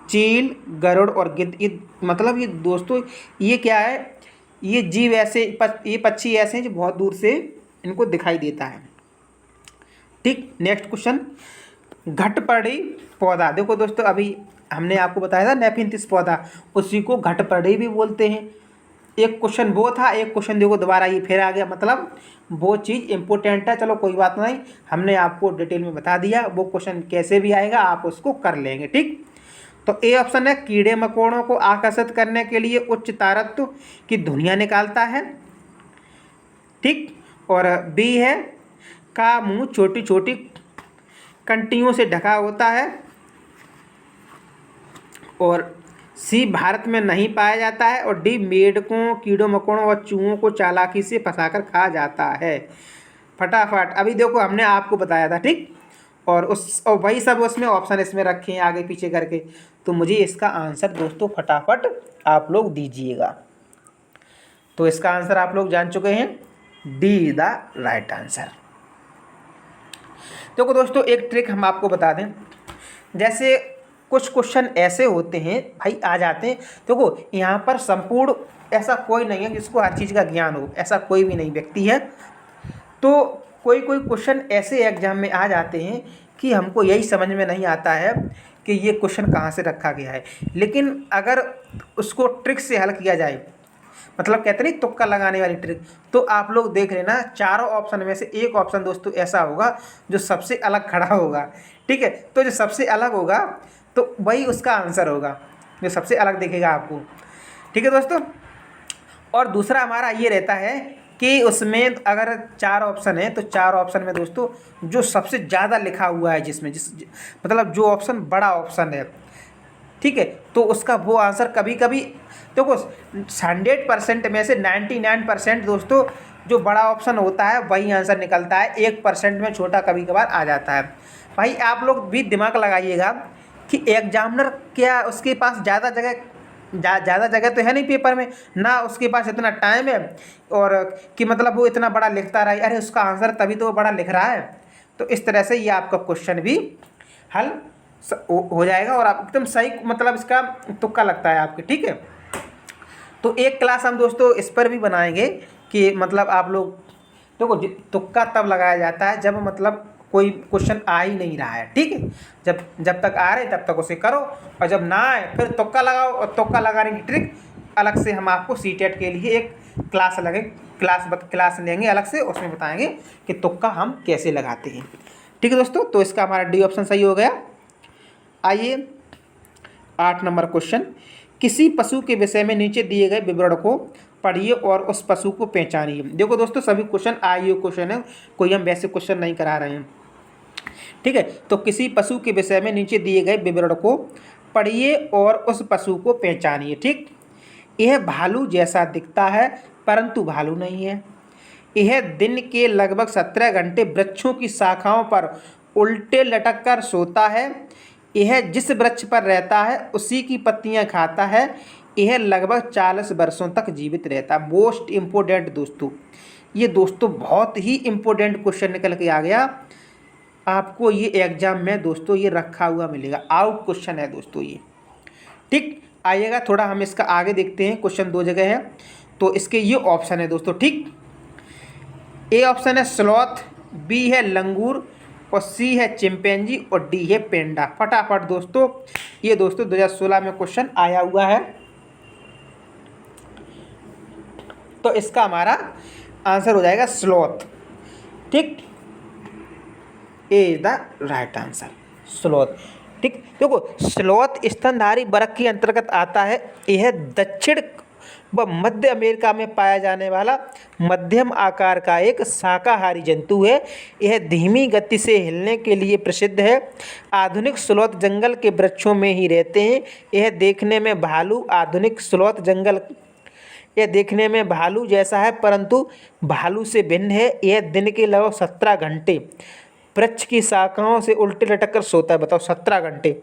चील, गरुड़ और गिद्ध। ये मतलब ये दोस्तों ये क्या है, ये जीव ऐसे ये पक्षी ऐसे हैं जो बहुत दूर से इनको दिखाई देता है। ठीक, नेक्स्ट क्वेश्चन, घटपर्णी पौधा। देखो दोस्तों अभी हमने आपको बताया था नेफिंथिस पौधा, उसी को घटपर्णी भी बोलते हैं। एक क्वेश्चन वो था, एक क्वेश्चन देखो दोबारा ये फिर आ गया, मतलब वो चीज़ इम्पोर्टेंट है। चलो कोई बात नहीं, हमने आपको डिटेल में बता दिया, वो क्वेश्चन कैसे भी आएगा आप उसको कर लेंगे। ठीक, तो ए ऑप्शन है कीड़े मकोड़ों को आकर्षित करने के लिए उच्च तारत्व की धुनियाँ निकालता है। ठीक, और बी है का मुंह छोटी छोटी कंटियों से ढका होता है। और सी भारत में नहीं पाया जाता है। और डी मेढकों, कीड़ों मकोड़ों और चूहों को चालाकी से फंसाकर खा जाता है। फटाफट अभी देखो हमने आपको बताया था। ठीक, और वही सब उसमें ऑप्शन इसमें रखे हैं आगे पीछे करके। तो मुझे इसका आंसर दोस्तों फटाफट आप लोग दीजिएगा। तो इसका आंसर आप लोग जान चुके हैं, D is the right answer. देखो दोस्तों एक ट्रिक हम आपको बता दें, जैसे कुछ क्वेश्चन ऐसे होते हैं भाई आ जाते हैं। देखो यहाँ पर संपूर्ण ऐसा कोई नहीं है जिसको हर चीज़ का ज्ञान हो, ऐसा कोई भी नहीं व्यक्ति है। तो कोई क्वेश्चन ऐसे एग्जाम में आ जाते हैं कि हमको यही समझ में नहीं आता है कि ये क्वेश्चन कहाँ से रखा गया है। लेकिन अगर उसको ट्रिक से हल किया जाए, मतलब कहते नहीं तुक्का लगाने वाली ट्रिक, तो आप लोग देख लेना चारों ऑप्शन में से एक ऑप्शन दोस्तों ऐसा होगा जो सबसे अलग खड़ा होगा। ठीक है, तो जो सबसे अलग होगा तो वही उसका आंसर होगा, जो सबसे अलग दिखेगा आपको। ठीक है दोस्तों, और दूसरा हमारा ये रहता है कि उसमें अगर 4 ऑप्शन है तो 4 ऑप्शन में दोस्तों जो सबसे ज़्यादा लिखा हुआ है जिसमें मतलब जो ऑप्शन बड़ा ऑप्शन है, ठीक है, तो उसका वो आंसर कभी कभी देखो 100% में से 99% दोस्तों जो बड़ा ऑप्शन होता है वही आंसर निकलता है। 1% में छोटा कभी कभार आ जाता है। भाई आप लोग भी दिमाग लगाइएगा कि एग्जामिनर क्या उसके पास ज़्यादा जगह तो है नहीं पेपर में, ना उसके पास इतना टाइम है और कि मतलब वो इतना बड़ा लिखता रहा, अरे उसका आंसर तभी तो वो बड़ा लिख रहा है। तो इस तरह से ये आपका क्वेश्चन भी हल हो जाएगा और आप एकदम सही मतलब इसका तुक्का लगता है आपके। ठीक है, तो एक क्लास हम दोस्तों इस पर भी बनाएंगे कि मतलब आप लोग देखो तुक्का तब लगाया जाता है जब मतलब कोई क्वेश्चन आ ही नहीं रहा है। ठीक है, जब तक आ रहे तब तक उसे करो और जब ना आए फिर तुक्का लगाओ। और तुक्का लगाने की ट्रिक अलग से हम आपको सीटेट के लिए एक क्लास लेंगे अलग से, उसमें बताएंगे कि तुक्का हम कैसे लगाते हैं। ठीक है दोस्तों, तो इसका हमारा डी ऑप्शन सही हो गया। आइए 8 नंबर क्वेश्चन, किसी पशु के विषय में नीचे दिए गए विवरण को पढ़िए और उस पशु को पहचानिए। देखो दोस्तों सभी क्वेश्चन आईओ क्वेश्चन है, कोई हम वैसे क्वेश्चन नहीं करा रहे हैं। ठीक है, तो किसी पशु के विषय में नीचे दिए गए विवरण को पढ़िए और उस पशु को पहचानिए। ठीक, यह भालू जैसा दिखता है परंतु भालू नहीं है। यह दिन के लगभग 17 घंटे वृक्षों की शाखाओं पर उल्टे लटक कर सोता है। यह जिस वृक्ष पर रहता है उसी की पत्तियां खाता है। यह लगभग 40 वर्षों तक जीवित रहता है। मोस्ट इम्पोर्टेंट दोस्तों, ये दोस्तों बहुत ही इम्पोर्टेंट क्वेश्चन निकल के आ गया आपको, ये एग्जाम में दोस्तों ये रखा हुआ मिलेगा, आउट क्वेश्चन है दोस्तों ये। ठीक, आइएगा थोड़ा हम इसका आगे देखते हैं। क्वेश्चन 2 जगह है तो इसके ये ऑप्शन है दोस्तों। ठीक, ए ऑप्शन है स्लॉथ, बी है लंगूर और सी है चिंपैंजी और डी है पेंडा। फटाफट दोस्तों, ये दोस्तों 2016 में क्वेश्चन आया हुआ है, तो इसका हमारा आंसर हो जाएगा स्लॉथ। ठीक, A is the right answer, sloth. ठीक, देखो स्लॉथ स्तनधारी वर्ग के अंतर्गत आता है। यह दक्षिण व मध्य अमेरिका में पाया जाने वाला मध्यम आकार का एक शाकाहारी जंतु है। यह धीमी गति से हिलने के लिए प्रसिद्ध है। आधुनिक स्लॉथ जंगल के वृक्षों में ही रहते हैं। यह देखने में भालू जैसा है परंतु भालू से भिन्न है। यह दिन के लगभग 17 घंटे वृक्ष की शाखाओं से उल्टे लटक कर सोता है। बताओ 17 घंटे।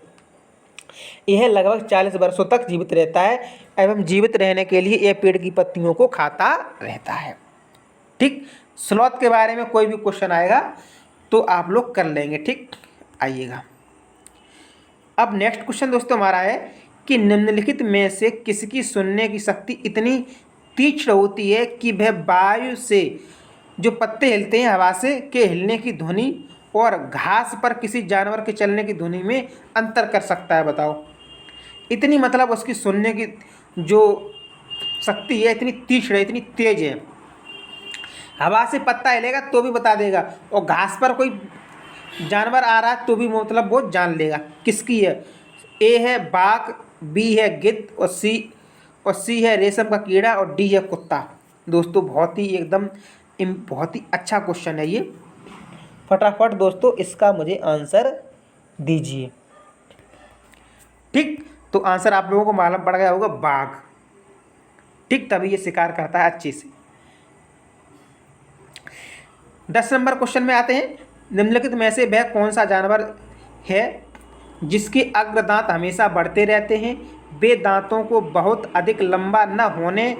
यह लगभग 40 वर्षों तक जीवित रहता है एवं जीवित रहने के लिए यह पेड़ की पत्तियों को खाता रहता है। ठीक, स्लॉथ के बारे में कोई भी क्वेश्चन आएगा तो आप लोग कर लेंगे। ठीक, आइएगा अब नेक्स्ट क्वेश्चन दोस्तों हमारा है कि निम्नलिखित में से किसकी सुनने की शक्ति इतनी तीक्ष्ण होती है कि वह वायु से जो पत्ते हिलते हैं हवा से के हिलने की ध्वनि और घास पर किसी जानवर के चलने की ध्वनि में अंतर कर सकता है। बताओ, इतनी मतलब उसकी सुनने की जो शक्ति है इतनी तीक्ष्ण है, इतनी तेज है। हवा से पत्ता हिलेगा तो भी बता देगा और घास पर कोई जानवर आ रहा है तो भी मतलब वो जान लेगा। किसकी है? ए है बाघ, बी है गिद्ध और सी है रेशम का कीड़ा और डी है कुत्ता। दोस्तों बहुत ही अच्छा क्वेश्चन है ये। फटाफट दोस्तों इसका मुझे आंसर दीजिए। ठीक, तो आंसर आप लोगों को मालूम पड़ गया होगा, बाघ। ठीक, तभी ये शिकार करता है अच्छे से। 10 नंबर क्वेश्चन में आते हैं। निम्नलिखित में से वह कौन सा जानवर है जिसके अग्र दांत हमेशा बढ़ते रहते हैं? वे दांतों को बहुत अधिक लंबा न होने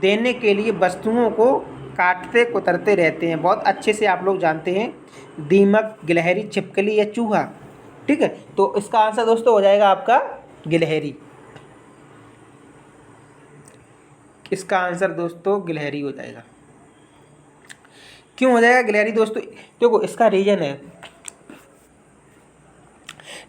देने के लिए वस्तुओं को काटते कुतरते रहते हैं। बहुत अच्छे से आप लोग जानते हैं, दीमक, गिलहरी, छिपकली या चूहा। ठीक है, तो इसका आंसर दोस्तों हो जाएगा आपका गिलहरी। इसका आंसर दोस्तों गिलहरी हो जाएगा। क्यों हो जाएगा गिलहरी दोस्तों? देखो इसका रीजन है,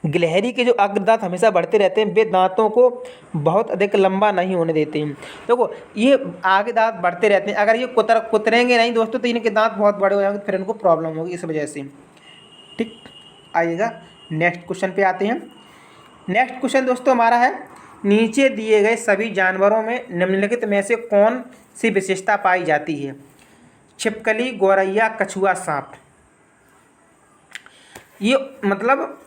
गिलहरी के जो अग्रदांत हमेशा बढ़ते रहते हैं, वे दांतों को बहुत अधिक लंबा नहीं होने देते हैं। देखो ये आगे दांत बढ़ते रहते हैं, अगर ये कुतरेंगे नहीं दोस्तों तो इनके दांत बहुत बड़े हो जाएंगे, फिर इनको प्रॉब्लम होगी इस वजह से। ठीक, आइएगा नेक्स्ट क्वेश्चन पे आते हैं। नेक्स्ट क्वेश्चन दोस्तों हमारा है, नीचे दिए गए सभी जानवरों में निम्नलिखित में से कौन सी विशेषता पाई जाती है? छिपकली, गौरैया, कछुआ, सांप। ये मतलब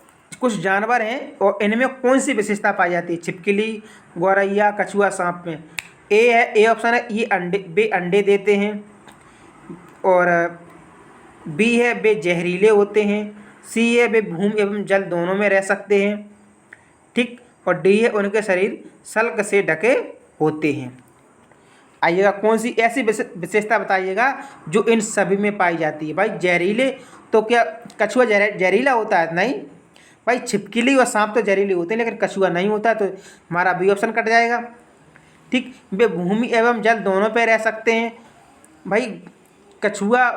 कुछ जानवर हैं और इनमें कौन सी विशेषता पाई जाती है? छिपकली, गौरैया, कछुआ, सांप में ए ऑप्शन है ये वे अंडे देते हैं, और बी है वे जहरीले होते हैं, सी है वे भूमि एवं जल दोनों में रह सकते हैं। ठीक, और डी है उनके शरीर सल्क से ढके होते हैं। आइएगा कौन सी ऐसी विशेषता बताइएगा जो इन सभी में पाई जाती है? भाई जहरीले, तो क्या कछुआ जहरीला होता है? नहीं भाई, छिपकली और सांप तो जहरीले होते हैं लेकिन कछुआ नहीं होता है, तो हमारा बी ऑप्शन कट जाएगा। ठीक, वे भूमि एवं जल दोनों पे रह सकते हैं। भाई कछुआ,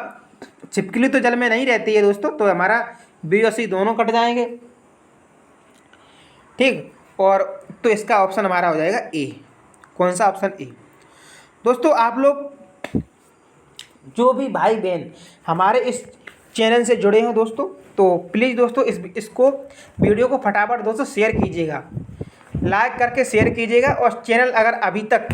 छिपकली तो जल में नहीं रहती है दोस्तों, तो हमारा बी और सी दोनों कट जाएंगे। ठीक, और तो इसका ऑप्शन हमारा हो जाएगा ए। कौन सा ऑप्शन? ए। दोस्तों आप लोग जो भी भाई बहन हमारे इस चैनल से जुड़े हो दोस्तों, तो प्लीज़ दोस्तों इसको वीडियो को फटाफट दोस्तों शेयर कीजिएगा, लाइक करके शेयर कीजिएगा। और चैनल अगर अभी तक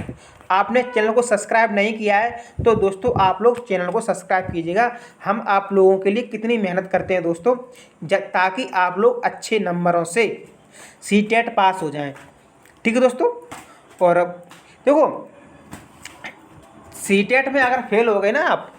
आपने चैनल को सब्सक्राइब नहीं किया है तो दोस्तों आप लोग चैनल को सब्सक्राइब कीजिएगा। हम आप लोगों के लिए कितनी मेहनत करते हैं दोस्तों, ताकि आप लोग अच्छे नंबरों से सीटेट पास हो जाएं। ठीक है दोस्तों। और देखो, सीटेट में अगर फेल हो गए ना आप,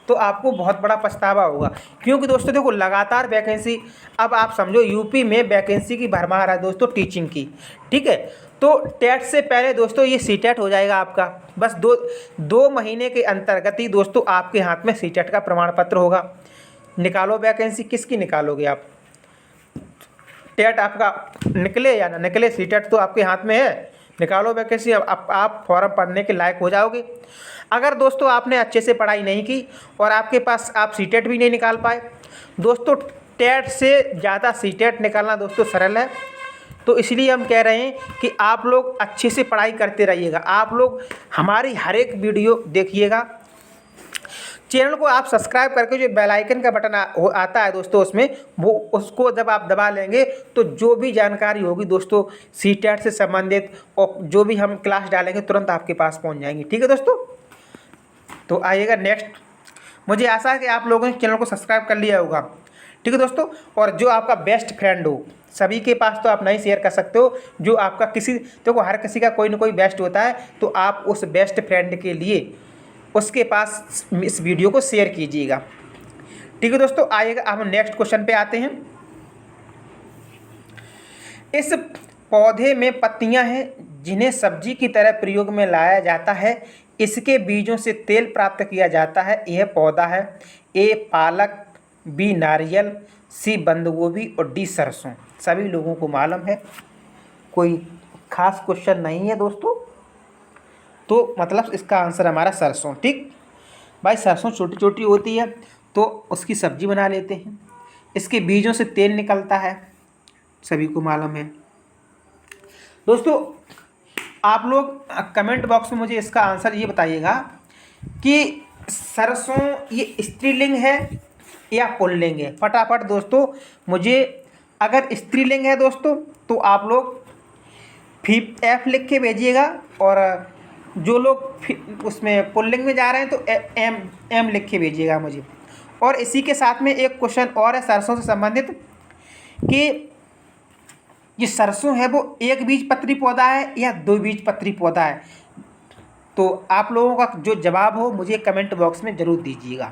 तो आपको बहुत बड़ा पछतावा होगा। क्योंकि दोस्तों देखो, लगातार वैकेंसी, अब आप समझो यूपी में वैकेंसी की भरमार है दोस्तों टीचिंग की। ठीक है, तो टेट से पहले दोस्तों ये सीटेट हो जाएगा आपका। बस दो महीने के अंतर्गत ही दोस्तों आपके हाथ में सीटेट का प्रमाण पत्र होगा। निकालो वैकेंसी, किसकी निकालोगे आप? टेट आपका निकले या ना निकले, सीटेट तो आपके हाथ में है। निकालो वैकेंसी, अब आप फॉर्म पढ़ने के लायक हो जाओगे। अगर दोस्तों आपने अच्छे से पढ़ाई नहीं की और आपके पास आप सीटेट भी नहीं निकाल पाए, दोस्तों टेट से ज़्यादा सीटेट निकालना दोस्तों सरल है। तो इसलिए हम कह रहे हैं कि आप लोग अच्छे से पढ़ाई करते रहिएगा। आप लोग हमारी हर एक वीडियो देखिएगा। चैनल को आप सब्सक्राइब करके जो बेल आइकन का बटन आता है दोस्तों, उसमें वो उसको जब आप दबा लेंगे तो जो भी जानकारी होगी दोस्तों सीटेट से संबंधित और जो भी हम क्लास डालेंगे तुरंत आपके पास पहुंच जाएंगी। ठीक है दोस्तों। तो आइएगा नेक्स्ट। मुझे आशा है कि आप लोगों ने चैनल को सब्सक्राइब कर लिया होगा। ठीक है दोस्तों। और जो आपका बेस्ट फ्रेंड हो, सभी के पास तो आप नहीं शेयर कर सकते हो, जो आपका देखो हर किसी का कोई ना कोई बेस्ट होता है, तो आप उस बेस्ट फ्रेंड के लिए उसके पास इस वीडियो को शेयर कीजिएगा। ठीक है दोस्तों। आइएगा अब हम नेक्स्ट क्वेश्चन पे आते हैं। इस पौधे में पत्तियां हैं जिन्हें सब्जी की तरह प्रयोग में लाया जाता है। इसके बीजों से तेल प्राप्त किया जाता है। यह पौधा है ए पालक, बी नारियल, सी बंद गोभी और डी सरसों। सभी लोगों को मालूम है, कोई खास क्वेश्चन नहीं है दोस्तों। तो मतलब इसका आंसर हमारा सरसों। ठीक भाई, सरसों छोटी छोटी होती है तो उसकी सब्जी बना लेते हैं। इसके बीजों से तेल निकलता है, सभी को मालूम है दोस्तों। आप लोग कमेंट बॉक्स में मुझे इसका आंसर ये बताइएगा कि सरसों ये स्त्रीलिंग है या पुल्लिंग है। फटाफट दोस्तों मुझे, अगर स्त्रीलिंग है दोस्तों तो आप लोग F लिख के भेजिएगा, और जो लोग उसमें पुल्लिंग में जा रहे हैं तो M लिख के भेजिएगा मुझे। और इसी के साथ में एक क्वेश्चन और है सरसों से संबंधित, कि ये सरसों है वो एक बीज पत्री पौधा है या दो बीज पत्री पौधा है। तो आप लोगों का जो जवाब हो मुझे कमेंट बॉक्स में ज़रूर दीजिएगा।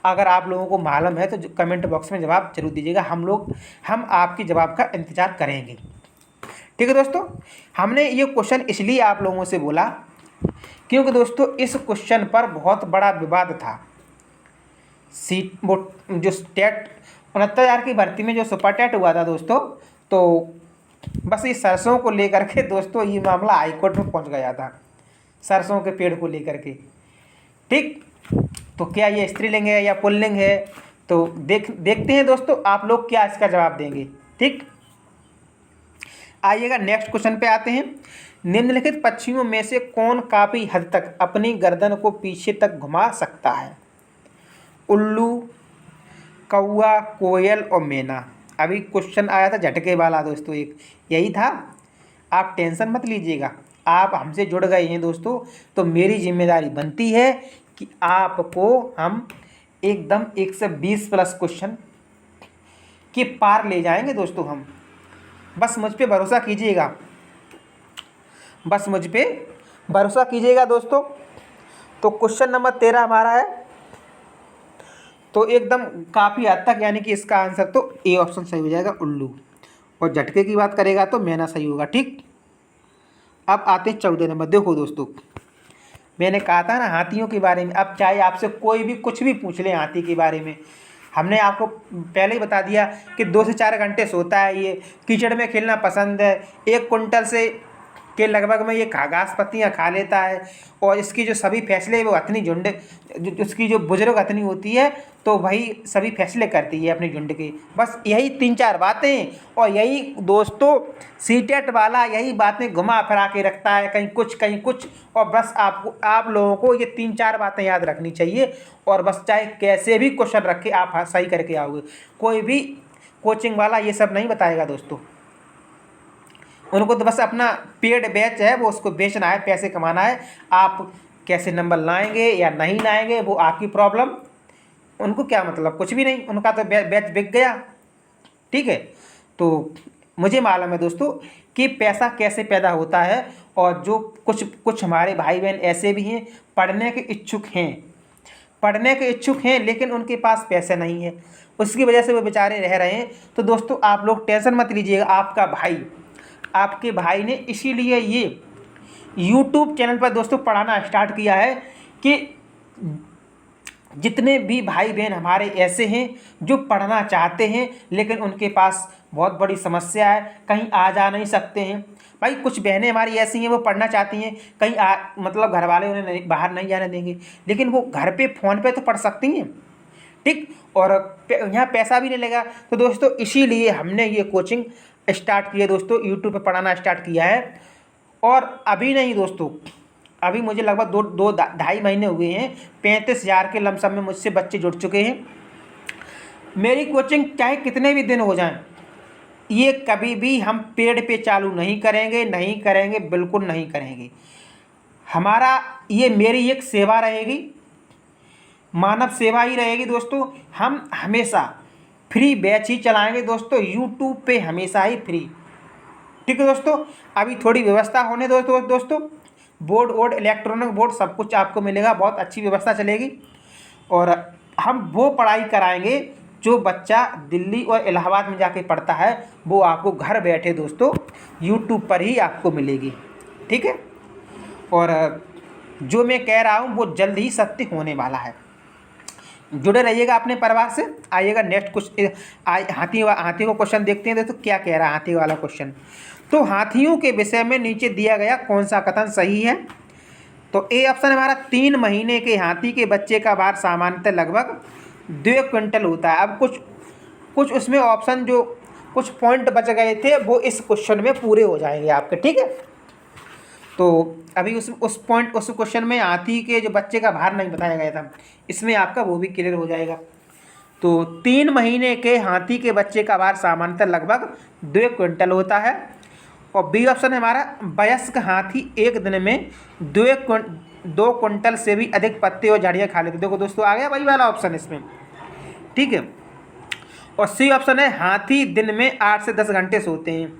अगर आप लोगों को मालूम है तो कमेंट बॉक्स में जवाब जरूर दीजिएगा। हम आपके जवाब का इंतज़ार करेंगे। ठीक है दोस्तों। हमने ये क्वेश्चन इसलिए आप लोगों से बोला क्योंकि दोस्तों इस क्वेश्चन पर बहुत बड़ा विवाद था। वो जो टेट 69,000 की भर्ती में जो सुपर टेट हुआ था दोस्तों, तो बस ये सरसों को लेकर के दोस्तों ये मामला हाईकोर्ट में पहुंच गया था, सरसों के पेड़ को लेकर के। ठीक, तो क्या ये स्त्रीलिंग है या पुल्लिंग है, तो देखते हैं दोस्तों आप लोग क्या इसका जवाब देंगे। ठीक, आइएगा नेक्स्ट क्वेश्चन पे आते हैं। निम्नलिखित पक्षियों में से कौन काफ़ी हद तक अपनी गर्दन को पीछे तक घुमा सकता है? उल्लू, कौआ, कोयल और मैना। अभी क्वेश्चन आया था झटके वाला दोस्तों, एक यही था। आप टेंशन मत लीजिएगा, आप हमसे जुड़ गए हैं दोस्तों, तो मेरी जिम्मेदारी बनती है कि आपको हम एकदम 120 प्लस क्वेश्चन के पार ले जाएंगे दोस्तों। हम बस मुझ पे भरोसा कीजिएगा, बस मुझ पे भरोसा कीजिएगा दोस्तों। तो क्वेश्चन नंबर 13 हमारा है, तो एकदम काफ़ी हद तक, यानी कि इसका आंसर तो ए ऑप्शन सही हो जाएगा, उल्लू। और झटके की बात करेगा तो मैना सही होगा। ठीक, अब आते हैं 14 नंबर। देखो दोस्तों, मैंने कहा था ना हाथियों के बारे में, अब चाहे आपसे कोई भी कुछ भी पूछ ले हाथी के बारे में, हमने आपको पहले ही बता दिया कि 2 से 4 घंटे सोता है, ये कीचड़ में खेलना पसंद है, 1 कुंटल से के लगभग में ये घास पत्तियाँ खा लेता है, और इसकी जो सभी फैसले वो हथनी झुंड, उसकी जो बुजुर्ग हथनी होती है तो वही सभी फैसले करती है अपने झुंड के। बस यही 3-4 बातें, और यही दोस्तों सीटेट वाला यही बातें घुमा फिरा के रखता है, कहीं कुछ कहीं कुछ। और बस आप लोगों को ये 3-4 बातें याद रखनी चाहिए, और बस चाहे कैसे भी क्वेश्चन रखे आप सही करके आओगे। कोई भी कोचिंग वाला ये सब नहीं बताएगा दोस्तों। उनको तो बस अपना पेड बैच है वो उसको बेचना है, पैसे कमाना है। आप कैसे नंबर लाएंगे या नहीं लाएंगे वो आपकी प्रॉब्लम, उनको क्या मतलब, कुछ भी नहीं, उनका तो बैच बिक गया। ठीक है, तो मुझे मालूम है दोस्तों कि पैसा कैसे पैदा होता है, और जो कुछ कुछ हमारे भाई बहन ऐसे भी हैं पढ़ने के इच्छुक हैं लेकिन उनके पास पैसे नहीं है, उसकी वजह से वो बेचारे रह रहे हैं। तो दोस्तों आप लोग टेंशन मत लीजिएगा, आपके भाई ने इसीलिए ये YouTube चैनल पर दोस्तों पढ़ाना स्टार्ट किया है कि जितने भी भाई बहन हमारे ऐसे हैं जो पढ़ना चाहते हैं लेकिन उनके पास बहुत बड़ी समस्या है, कहीं आ जा नहीं सकते हैं। भाई कुछ बहनें हमारी ऐसी हैं वो पढ़ना चाहती हैं, कहीं मतलब घर वाले उन्हें बाहर नहीं जाने देंगे, लेकिन वो घर पे फ़ोन पे तो पढ़ सकती हैं। ठीक, और यहाँ पैसा भी नहीं लगा। तो दोस्तों इसीलिए हमने ये कोचिंग स्टार्ट की है दोस्तों, यूट्यूब पे पढ़ाना स्टार्ट किया है। और अभी नहीं दोस्तों, अभी मुझे लगभग दो ढाई महीने हुए हैं, 35,000 के लमसम में मुझसे बच्चे जुड़ चुके हैं। मेरी कोचिंग चाहे कितने भी दिन हो जाएं, ये कभी भी हम पेड पे चालू नहीं करेंगे, बिल्कुल नहीं करेंगे। हमारा ये मेरी एक सेवा रहेगी, मानव सेवा ही रहेगी दोस्तों। हम हमेशा फ्री बैच ही चलाएंगे दोस्तों, यूट्यूब पे हमेशा ही फ्री। ठीक है दोस्तों, अभी थोड़ी व्यवस्था होने दो दोस्तों, बोर्ड इलेक्ट्रॉनिक बोर्ड सब कुछ आपको मिलेगा, बहुत अच्छी व्यवस्था चलेगी। और हम वो पढ़ाई कराएंगे जो बच्चा दिल्ली और इलाहाबाद में जाके पढ़ता है, वो आपको घर बैठे दोस्तों यूट्यूब पर ही आपको मिलेगी। ठीक है, और जो मैं कह रहा हूँ वो जल्द ही सत्य होने वाला है। जुड़े रहिएगा अपने परिवार से। आइएगा नेक्स्ट क्वेश्चन, हाथी को क्वेश्चन देखते हैं दोस्तों क्या कह रहा है हाथी वाला क्वेश्चन। तो हाथियों के विषय में नीचे दिया गया कौन सा कथन सही है। तो ए ऑप्शन हमारा 3 महीने के हाथी के बच्चे का भार सामान्यतः लगभग 2 क्विंटल होता है। अब कुछ उसमें ऑप्शन जो कुछ पॉइंट बच गए थे वो इस क्वेश्चन में पूरे हो जाएंगे आपके। ठीक है, तो अभी उस क्वेश्चन में हाथी के जो बच्चे का भार नहीं बताया गया था, इसमें आपका वो भी क्लियर हो जाएगा। तो 3 महीने के हाथी के बच्चे का भार सामान्यतः लगभग 2 क्विंटल होता है। और बी ऑप्शन है हमारा वयस्क हाथी एक दिन में 2 क्विंटल से भी अधिक पत्ते और झाड़ियाँ खा लेते। देखो दोस्तों आ गया वही वाला ऑप्शन इसमें। ठीक है, और सी ऑप्शन है हाथी दिन में 8 से 10 घंटे सोते हैं।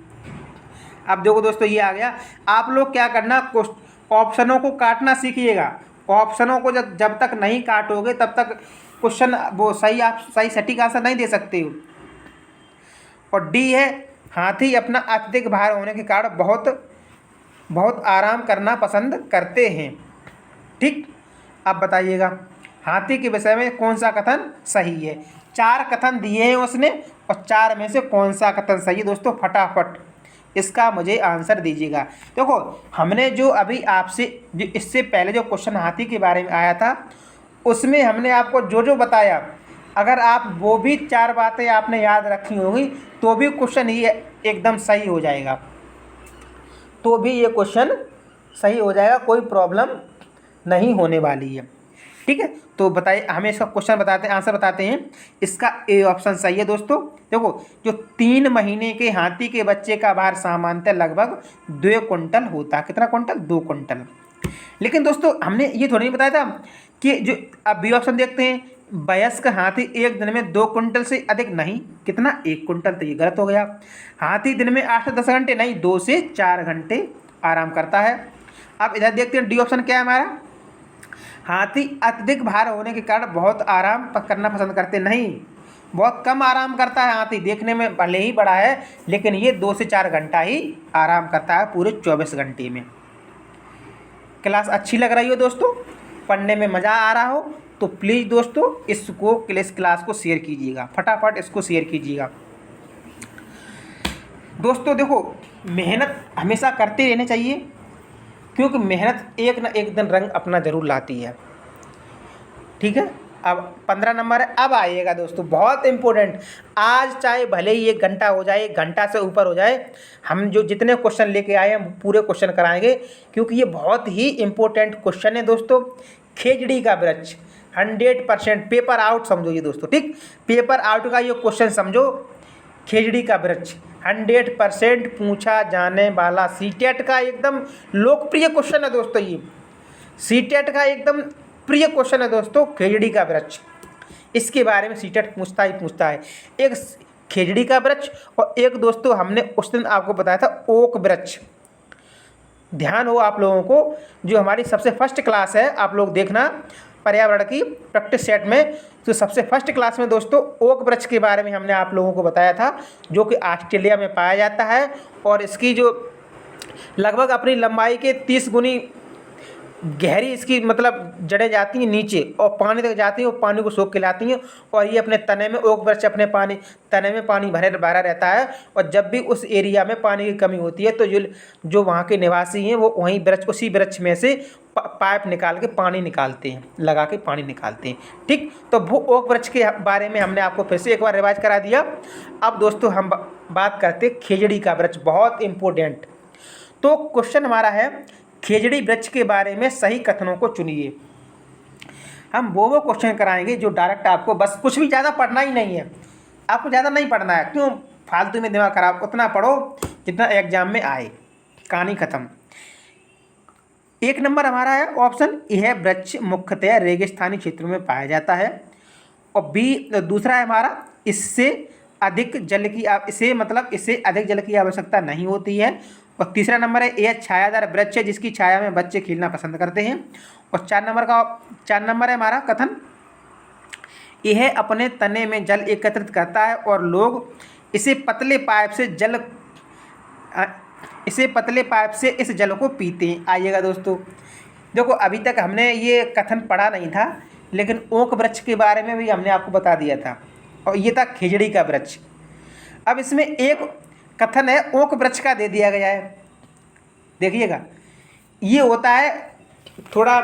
अब देखो दोस्तों ये आ गया, आप लोग क्या करना, ऑप्शनों को काटना सीखिएगा। ऑप्शनों को जब तक नहीं काटोगे तब तक क्वेश्चन वो सही सटीक आंसर नहीं दे सकते हो। और डी है हाथी अपना अत्यधिक भार होने के कारण बहुत आराम करना पसंद करते हैं। ठीक, अब बताइएगा हाथी के विषय में कौन सा कथन सही है। 4 कथन दिए हैं उसने, और 4 में से कौन सा कथन सही है दोस्तों, फटाफट इसका मुझे आंसर दीजिएगा। देखो हमने जो अभी आपसे जो इससे पहले जो क्वेश्चन हाथी के बारे में आया था उसमें हमने आपको जो बताया, अगर आप वो भी 4 बातें आपने याद रखी होंगी तो भी क्वेश्चन ये एकदम सही हो जाएगा, कोई प्रॉब्लम नहीं होने वाली है। ठीक है, तो बताइए हमें इसका आंसर बताते हैं। इसका ए ऑप्शन सही है दोस्तों। देखो जो 3 महीने के हाथी के बच्चे का भार सामान्यतः लगभग 2 क्विंटल होता है। कितना क्विंटल, 2 क्विंटल। लेकिन दोस्तों हमने ये थोड़ी नहीं बताया था कि जो अब बी ऑप्शन देखते हैं, वयस्क हाथी एक दिन में 2 क्विंटल से अधिक नहीं, कितना 1 क्विंटल, तो ये गलत हो गया। हाथी दिन में 8 से 10 घंटे नहीं, 2 से 4 घंटे आराम करता है। अब इधर देखते हैं डी ऑप्शन क्या है हमारा, हाथी अत्यधिक भार होने के कारण बहुत आराम करना पसंद करते नहीं, बहुत कम आराम करता है हाथी, देखने में भले ही बड़ा है लेकिन ये 2 से 4 घंटा ही आराम करता है पूरे 24 घंटे में। क्लास अच्छी लग रही हो दोस्तों, पढ़ने में मज़ा आ रहा हो तो प्लीज़ दोस्तों इस क्लास को शेयर कीजिएगा, फटाफट इसको शेयर कीजिएगा। दोस्तों देखो मेहनत हमेशा करते रहना चाहिए, क्योंकि मेहनत एक न एक दिन रंग अपना ज़रूर लाती है। ठीक है, अब 15 नंबर है। अब आइएगा दोस्तों बहुत इम्पोर्टेंट, आज चाहे भले ही 1 घंटा हो जाए, 1 घंटा से ऊपर हो जाए, हम जो जितने क्वेश्चन लेके आए हैं पूरे क्वेश्चन कराएंगे, क्योंकि ये बहुत ही इम्पोर्टेंट क्वेश्चन है दोस्तों। खेजड़ी का वृक्ष 100% पेपर आउट समझो ये दोस्तों। ठीक, पेपर आउट का ये क्वेश्चन समझो, खेजड़ी का वृक्ष 100% पूछा जाने वाला सीटेट का एकदम लोकप्रिय क्वेश्चन है दोस्तों। ये सीटेट का एकदम प्रिय क्वेश्चन है दोस्तों, खेजड़ी का वृक्ष। इसके बारे में सीटेट पूछता ही पूछता है। एक खेजड़ी का वृक्ष और एक दोस्तों हमने उस दिन आपको बताया था ओक वृक्ष। ध्यान हो आप लोगों को, जो हमारी सबसे फर्स्ट क्लास है आप लोग देखना पर्यावरण की प्रैक्टिस सेट में, तो सबसे फर्स्ट क्लास में दोस्तों ओक वृक्ष के बारे में हमने आप लोगों को बताया था, जो कि ऑस्ट्रेलिया में पाया जाता है और इसकी जो लगभग अपनी लंबाई के 30 गुनी गहरी इसकी मतलब जड़ें जाती हैं नीचे और पानी तक जाती हैं और पानी को सोख के लाती हैं। और ये अपने तने में, ओक वृक्ष अपने तने में पानी भरा रहता है और जब भी उस एरिया में पानी की कमी होती है तो जो वहाँ के निवासी हैं वो उसी वृक्ष में से पाइप निकाल के पानी निकालते हैं, लगा के पानी निकालते हैं। ठीक, तो वो ओक वृक्ष के बारे में हमने आपको फिर से एक बार रिवाइज करा दिया। अब दोस्तों हम बात करते हैं खेजड़ी का वृक्ष, बहुत इंपॉर्टेंट। तो क्वेश्चन हमारा है, खेजड़ी वृक्ष के बारे में सही कथनों को चुनिए। हम वो क्वेश्चन कराएंगे जो डायरेक्ट आपको, बस कुछ भी ज़्यादा पढ़ना ही नहीं है, आपको ज़्यादा नहीं पढ़ना है, क्यों फालतू में दिमाग खराब, उतना पढ़ो जितना एग्जाम में आए, कहानी ख़त्म। 1 नंबर हमारा है ऑप्शन, यह वृक्ष मुख्यतः रेगिस्तानी क्षेत्रों में पाया जाता है। और दूसरा है हमारा, इससे अधिक जल की आवश्यकता नहीं होती है। और तीसरा नंबर है, यह छायादार वृक्ष है जिसकी छाया में बच्चे खेलना पसंद करते हैं। और 4 नंबर है हमारा कथन, यह अपने तने में जल एकत्रित करता है और लोग इसे पतले पाइप से इस जल को पीते हैं। आइएगा दोस्तों, देखो अभी तक हमने ये कथन पढ़ा नहीं था, लेकिन ओक वृक्ष के बारे में भी हमने आपको बता दिया था और ये था खेजड़ी का वृक्ष। अब इसमें एक कथन है ओक वृक्ष का दे दिया गया है, देखिएगा। ये होता है थोड़ा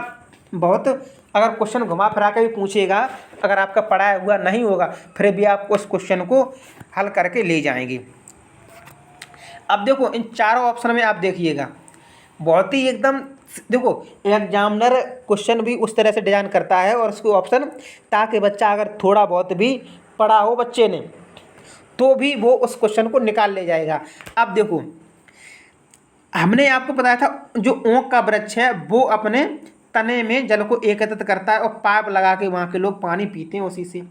बहुत, अगर क्वेश्चन घुमा फिरा के भी पूछेगा, अगर आपका पढ़ाया हुआ नहीं होगा फिर भी आप उस क्वेश्चन को हल करके ले जाएंगे। अब देखो इन चारों ऑप्शन में आप देखिएगा, बहुत ही एकदम, देखो एग्जामिनर क्वेश्चन भी उस तरह से डिजाइन करता है और उसको ऑप्शन, ताकि बच्चा अगर थोड़ा बहुत भी पढ़ा हो बच्चे ने तो भी वो उस क्वेश्चन को निकाल ले जाएगा। अब देखो हमने आपको बताया था जो ओक का वृक्ष है वो अपने तने में जल को एकत्रित करता है और पाइप लगा के वहाँ के लोग पानी पीते हैं उसी से।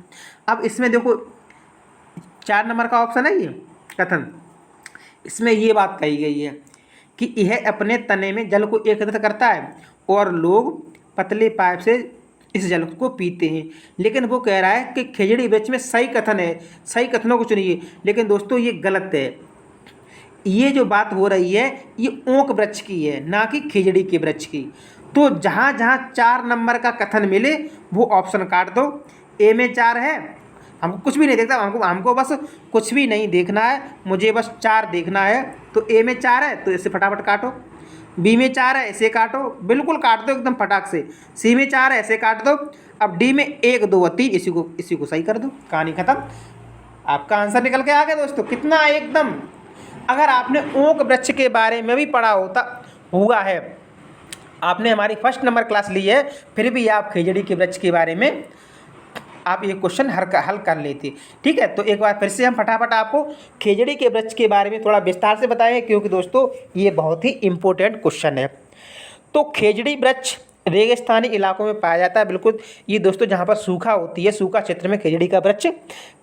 अब इसमें देखो 4 नंबर का ऑप्शन है ये कथन, इसमें ये बात कही गई है कि यह अपने तने में जल को एकत्रित करता है और लोग पतले पाइप से इस जल को पीते हैं। लेकिन वो कह रहा है कि खेजड़ी वृक्ष में सही कथन है, सही कथनों को चुनिए। लेकिन दोस्तों ये गलत है, ये जो बात हो रही है ये ओक वृक्ष की है, ना कि खेजड़ी के वृक्ष की। तो जहाँ जहाँ 4 नंबर का कथन मिले वो ऑप्शन काट दो। ए में 4 है, हमको कुछ भी नहीं देखता, हमको बस कुछ भी नहीं देखना है, मुझे बस 4 देखना है। तो ए में 4 है तो इसे फटाफट काटो, बी में 4 है ऐसे काटो, बिल्कुल काट दो एकदम फटाक से, सी में 4 है ऐसे काट दो। अब डी में 1 2 और 3 इसी को सही कर दो, कहानी खत्म, आपका आंसर निकल के आ गया दोस्तों। कितना एकदम, अगर आपने ओक वृक्ष के बारे में भी पढ़ा हुआ है, आपने हमारी फर्स्ट नंबर क्लास ली है, फिर भी आप खेजड़ी के वृक्ष के बारे में आप ये क्वेश्चन हल कर लेते। ठीक है, तो एक बार फिर से हम फटाफट आपको खेजड़ी के वृक्ष के बारे में थोड़ा विस्तार से बताएं, क्योंकि दोस्तों ये बहुत ही इम्पोर्टेंट क्वेश्चन है। तो खेजड़ी वृक्ष रेगिस्तानी इलाकों में पाया जाता है, बिल्कुल ये दोस्तों जहाँ पर सूखा होती है, सूखा क्षेत्र में खेजड़ी का वृक्ष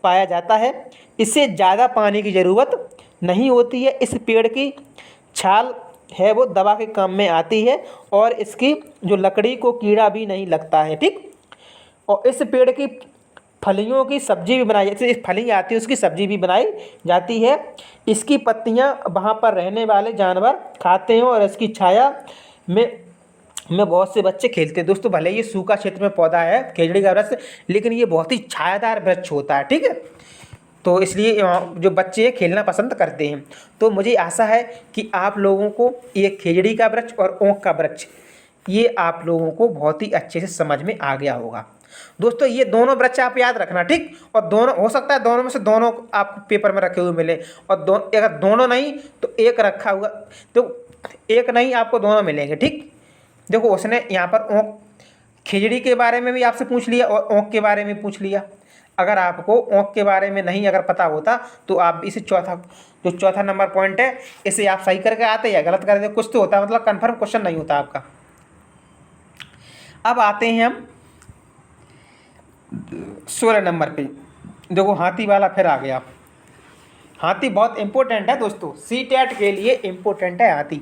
पाया जाता है। इससे ज़्यादा पानी की ज़रूरत नहीं होती है। इस पेड़ की छाल है वो दवा के काम में आती है और इसकी जो लकड़ी को कीड़ा भी नहीं लगता है। ठीक, और इस पेड़ की फलियों की सब्जी भी बनाई, जैसे इस फली आती है उसकी सब्जी भी बनाई जाती है। इसकी पत्तियां वहाँ पर रहने वाले जानवर खाते हैं और इसकी छाया में बहुत से बच्चे खेलते हैं। दोस्तों भले ये सूखा क्षेत्र में पौधा है खेजड़ी का वृक्ष, लेकिन ये बहुत ही छायादार वृक्ष होता है। ठीक है, तो इसलिए जो बच्चे खेलना पसंद करते हैं। तो मुझे आशा है कि आप लोगों को ये खेजड़ी का वृक्ष और ओक का वृक्ष ये आप लोगों को बहुत ही अच्छे से समझ में आ गया होगा। दोस्तों ये दोनों वृक्ष आप याद रखना, ठीक, और दोनों हो सकता है दोनों में से दोनों आपको पेपर में रखे हुए मिले, और अगर दोनों नहीं तो एक रखा हुआ, तो एक नहीं आपको दोनों मिलेंगे। ठीक, देखो उसने यहाँ पर ओक खेजड़ी के बारे में भी आपसे पूछ लिया और ओक के बारे में पूछ लिया। अगर आपको ओंक के बारे में नहीं अगर पता होता तो आप इसे चौथा नंबर पॉइंट है, इसे आप सही करके आते या गलत कर देते, कुछ तो होता, मतलब कन्फर्म क्वेश्चन नहीं होता आपका। अब आते हैं हम 16 नंबर पे। देखो हाथी वाला फिर आ गया। हाथी बहुत इंपॉर्टेंट है दोस्तों, सीटेट के लिए इंपॉर्टेंट है हाथी।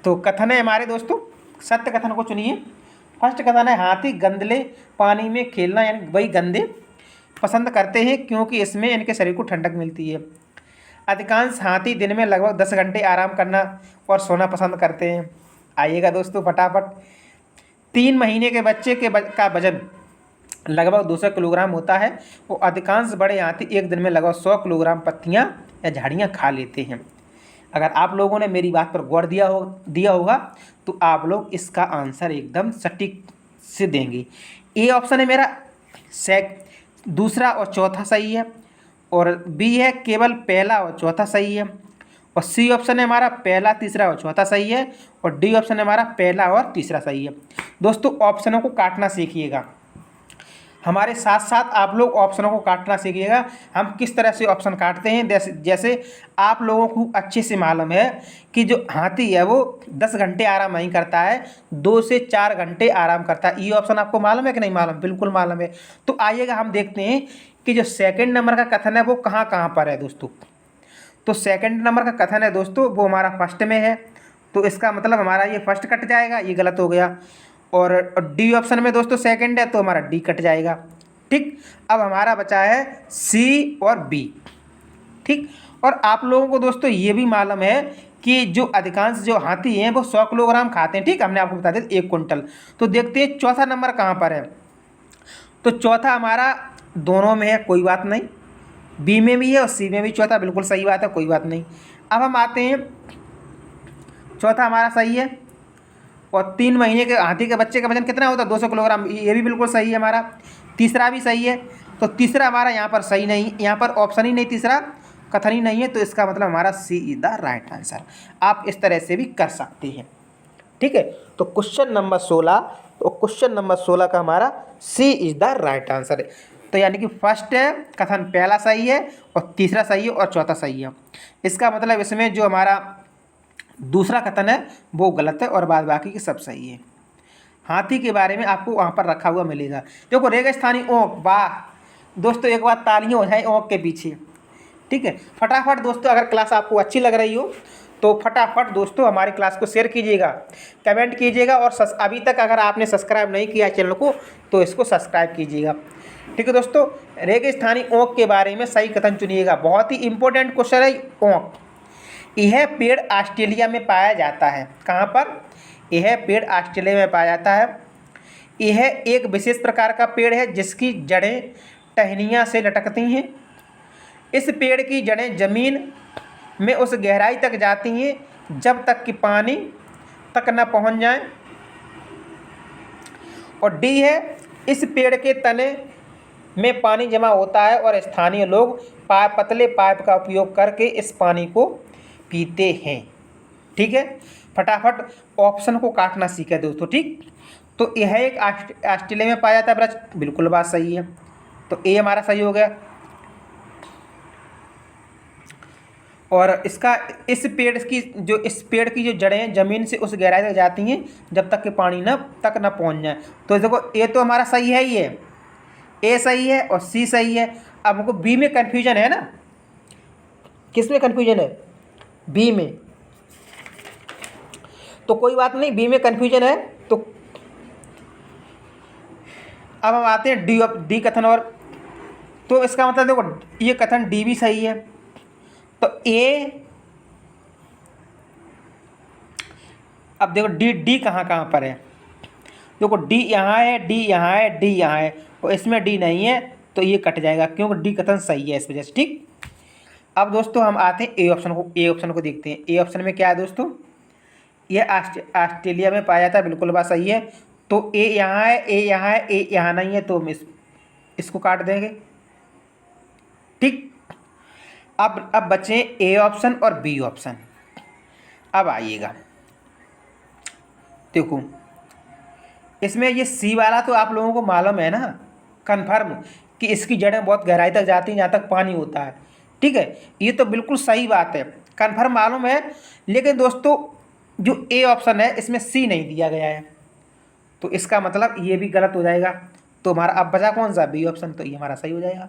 तो कथन है हमारे दोस्तों, सत्य कथन को चुनिए। फर्स्ट कथन है, हाथी गंदले पानी में खेलना यानी वही गंदे पसंद करते हैं क्योंकि इसमें इनके शरीर को ठंडक मिलती है। अधिकांश हाथी दिन में लगभग 10 घंटे आराम करना और सोना पसंद करते हैं। आइएगा दोस्तों फटाफट। 3 महीने के बच्चे का वजन लगभग 200 किलोग्राम होता है। वो अधिकांश बड़े हाथी एक दिन में लगभग 100 किलोग्राम पत्तियां या झाड़ियां खा लेते हैं। अगर आप लोगों ने मेरी बात पर गौर दिया होगा तो आप लोग इसका आंसर एकदम सटीक से देंगे। ए ऑप्शन है मेरा दूसरा और चौथा सही है, और बी है केवल पहला और चौथा सही है, और सी ऑप्शन है हमारा पहला तीसरा और चौथा सही है, और डी ऑप्शन है हमारा पहला और तीसरा सही है। दोस्तों ऑप्शनों को काटना सीखिएगा, हमारे साथ साथ आप लोग ऑप्शनों को काटना सीखिएगा। हम किस तरह से ऑप्शन काटते हैं, जैसे आप लोगों को अच्छे से मालूम है कि जो हाथी है वो 10 घंटे आराम नहीं करता है, 2 से 4 घंटे आराम करता है। ये ऑप्शन आपको मालूम है कि नहीं मालूम? बिल्कुल मालूम है। तो आइएगा हम देखते हैं कि जो सेकंड नंबर का कथन है वो कहाँ कहाँ पर है दोस्तों। तो सेकंड नंबर का कथन है दोस्तों वो हमारा फर्स्ट में है, तो इसका मतलब हमारा ये फर्स्ट कट जाएगा, ये गलत हो गया। और डी ऑप्शन में दोस्तों सेकंड है तो हमारा डी कट जाएगा। ठीक, अब हमारा बचा है सी और बी। ठीक, और आप लोगों को दोस्तों ये भी मालूम है कि जो अधिकांश जो हाथी हैं वो 100 किलोग्राम खाते हैं। ठीक, हमने आपको बता दिया 1 कुंटल। तो देखते हैं चौथा नंबर कहाँ पर है। तो चौथा हमारा दोनों में है, कोई बात नहीं, बी में भी है और सी में भी चौथा, बिल्कुल सही बात है, कोई बात नहीं। अब हम आते हैं, चौथा हमारा सही है, और 3 महीने के हाथी के बच्चे का वजन कितना होता है? 200 किलोग्राम, ये भी बिल्कुल सही है हमारा। तीसरा भी सही है, तो तीसरा हमारा यहाँ पर सही नहीं, यहाँ पर ऑप्शन ही नहीं, तीसरा कथन ही नहीं है, तो इसका मतलब हमारा सी इज द राइट आंसर। आप इस तरह से भी कर सकते हैं। ठीक है, तो क्वेश्चन नंबर 16 का हमारा सी इज द राइट आंसर है। तो यानी कि फर्स्ट है कथन पहला सही है, और तीसरा सही है, और चौथा सही है। इसका मतलब इसमें जो हमारा दूसरा कथन है वो गलत है, और बाद बाकी के सब सही है। हाथी के बारे में आपको वहाँ पर रखा हुआ मिलेगा। देखो रेगिस्तानी ओंक, वाह दोस्तों, एक बार तालियां हो जाए ओंक के पीछे। ठीक है, फटाफट दोस्तों, अगर क्लास आपको अच्छी लग रही हो तो फटाफट दोस्तों हमारी क्लास को शेयर कीजिएगा, कमेंट कीजिएगा, और अभी तक अगर आपने सब्सक्राइब नहीं किया चैनल को तो इसको सब्सक्राइब कीजिएगा। ठीक है दोस्तों, रेगिस्तानी ओंक के बारे में सही कथन चुनिएगा। बहुत ही इंपॉर्टेंट क्वेश्चन है ओंक। यह पेड़ ऑस्ट्रेलिया में पाया जाता है। कहाँ पर? यह पेड़ ऑस्ट्रेलिया में पाया जाता है। यह एक विशेष प्रकार का पेड़ है जिसकी जड़ें टहनियाँ से लटकती हैं। इस पेड़ की जड़ें जमीन में उस गहराई तक जाती हैं जब तक कि पानी तक न पहुंच जाए। और डी है, इस पेड़ के तने में पानी जमा होता है और स्थानीय लोग पतले पाइप का उपयोग करके इस पानी को पीते हैं। ठीक है, फटाफट ऑप्शन को काटना सीखे दोस्तों। ठीक, तो यह एक ऑस्ट्रेलिया में पाया जाता है वृक्ष, बिल्कुल बात सही है, तो ए हमारा सही हो गया। और इसका इस पेड़ की जो जड़ें जमीन से उस गहराई तक जाती हैं जब तक कि पानी तक न पहुंच जाए। तो देखो ए तो हमारा सही है ही है, ए सही है और सी सही है। अब हमको बी में कन्फ्यूजन है ना, किस में कन्फ्यूजन है? बी में, तो कोई बात नहीं, बी में कन्फ्यूजन है। तो अब हम आते हैं डी कथन, और तो इसका मतलब देखो ये कथन डी भी सही है। तो ए, अब देखो डी कहाँ कहाँ पर है। देखो डी यहाँ है, डी यहाँ है, डी यहाँ है, और इसमें डी नहीं है, तो ये कट जाएगा क्योंकि डी कथन सही है इस वजह से। ठीक, अब दोस्तों हम आते हैं ए ऑप्शन को देखते हैं। ए ऑप्शन में क्या है दोस्तों? यह ऑस्ट्रेलिया में पाया जाता है, बिल्कुल बात सही है। तो ए यहाँ है, ए यहाँ है, ए यहाँ नहीं है, तो हम इसको काट देंगे। ठीक, अब बचे ए ऑप्शन और बी ऑप्शन। अब आइएगा, देखो इसमें ये सी वाला तो आप लोगों को मालूम है ना, कन्फर्म कि इसकी जड़ें बहुत गहराई तक जाती हैं जहाँ तक पानी होता है। ठीक है, ये तो बिल्कुल सही बात है, कन्फर्म मालूम है। लेकिन दोस्तों जो ए ऑप्शन है इसमें सी नहीं दिया गया है, तो इसका मतलब ये भी गलत हो जाएगा। तो हमारा अब बचा कौन सा, बी ऑप्शन, तो ये हमारा सही हो जाएगा।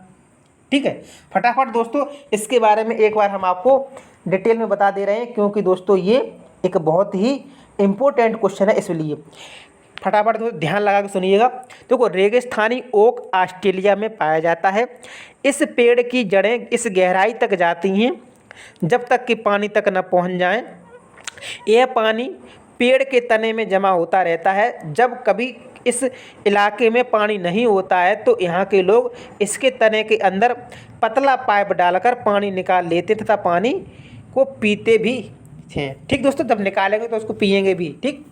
ठीक है, फटाफट दोस्तों इसके बारे में एक बार हम आपको डिटेल में बता दे रहे हैं, क्योंकि दोस्तों ये एक बहुत ही इम्पोर्टेंट क्वेश्चन है, इसलिए फटाफट दोस्तों ध्यान लगा के सुनिएगा। देखो, रेगिस्तानी ओक ऑस्ट्रेलिया में पाया जाता है। इस पेड़ की जड़ें इस गहराई तक जाती हैं जब तक कि पानी तक न पहुंच जाएं। यह पानी पेड़ के तने में जमा होता रहता है। जब कभी इस इलाके में पानी नहीं होता है तो यहाँ के लोग इसके तने के अंदर पतला पाइप डालकर पानी निकाल लेते तथा पानी को पीते भी थे। ठीक दोस्तों, जब निकालेंगे तो उसको पिएंगे भी। ठीक,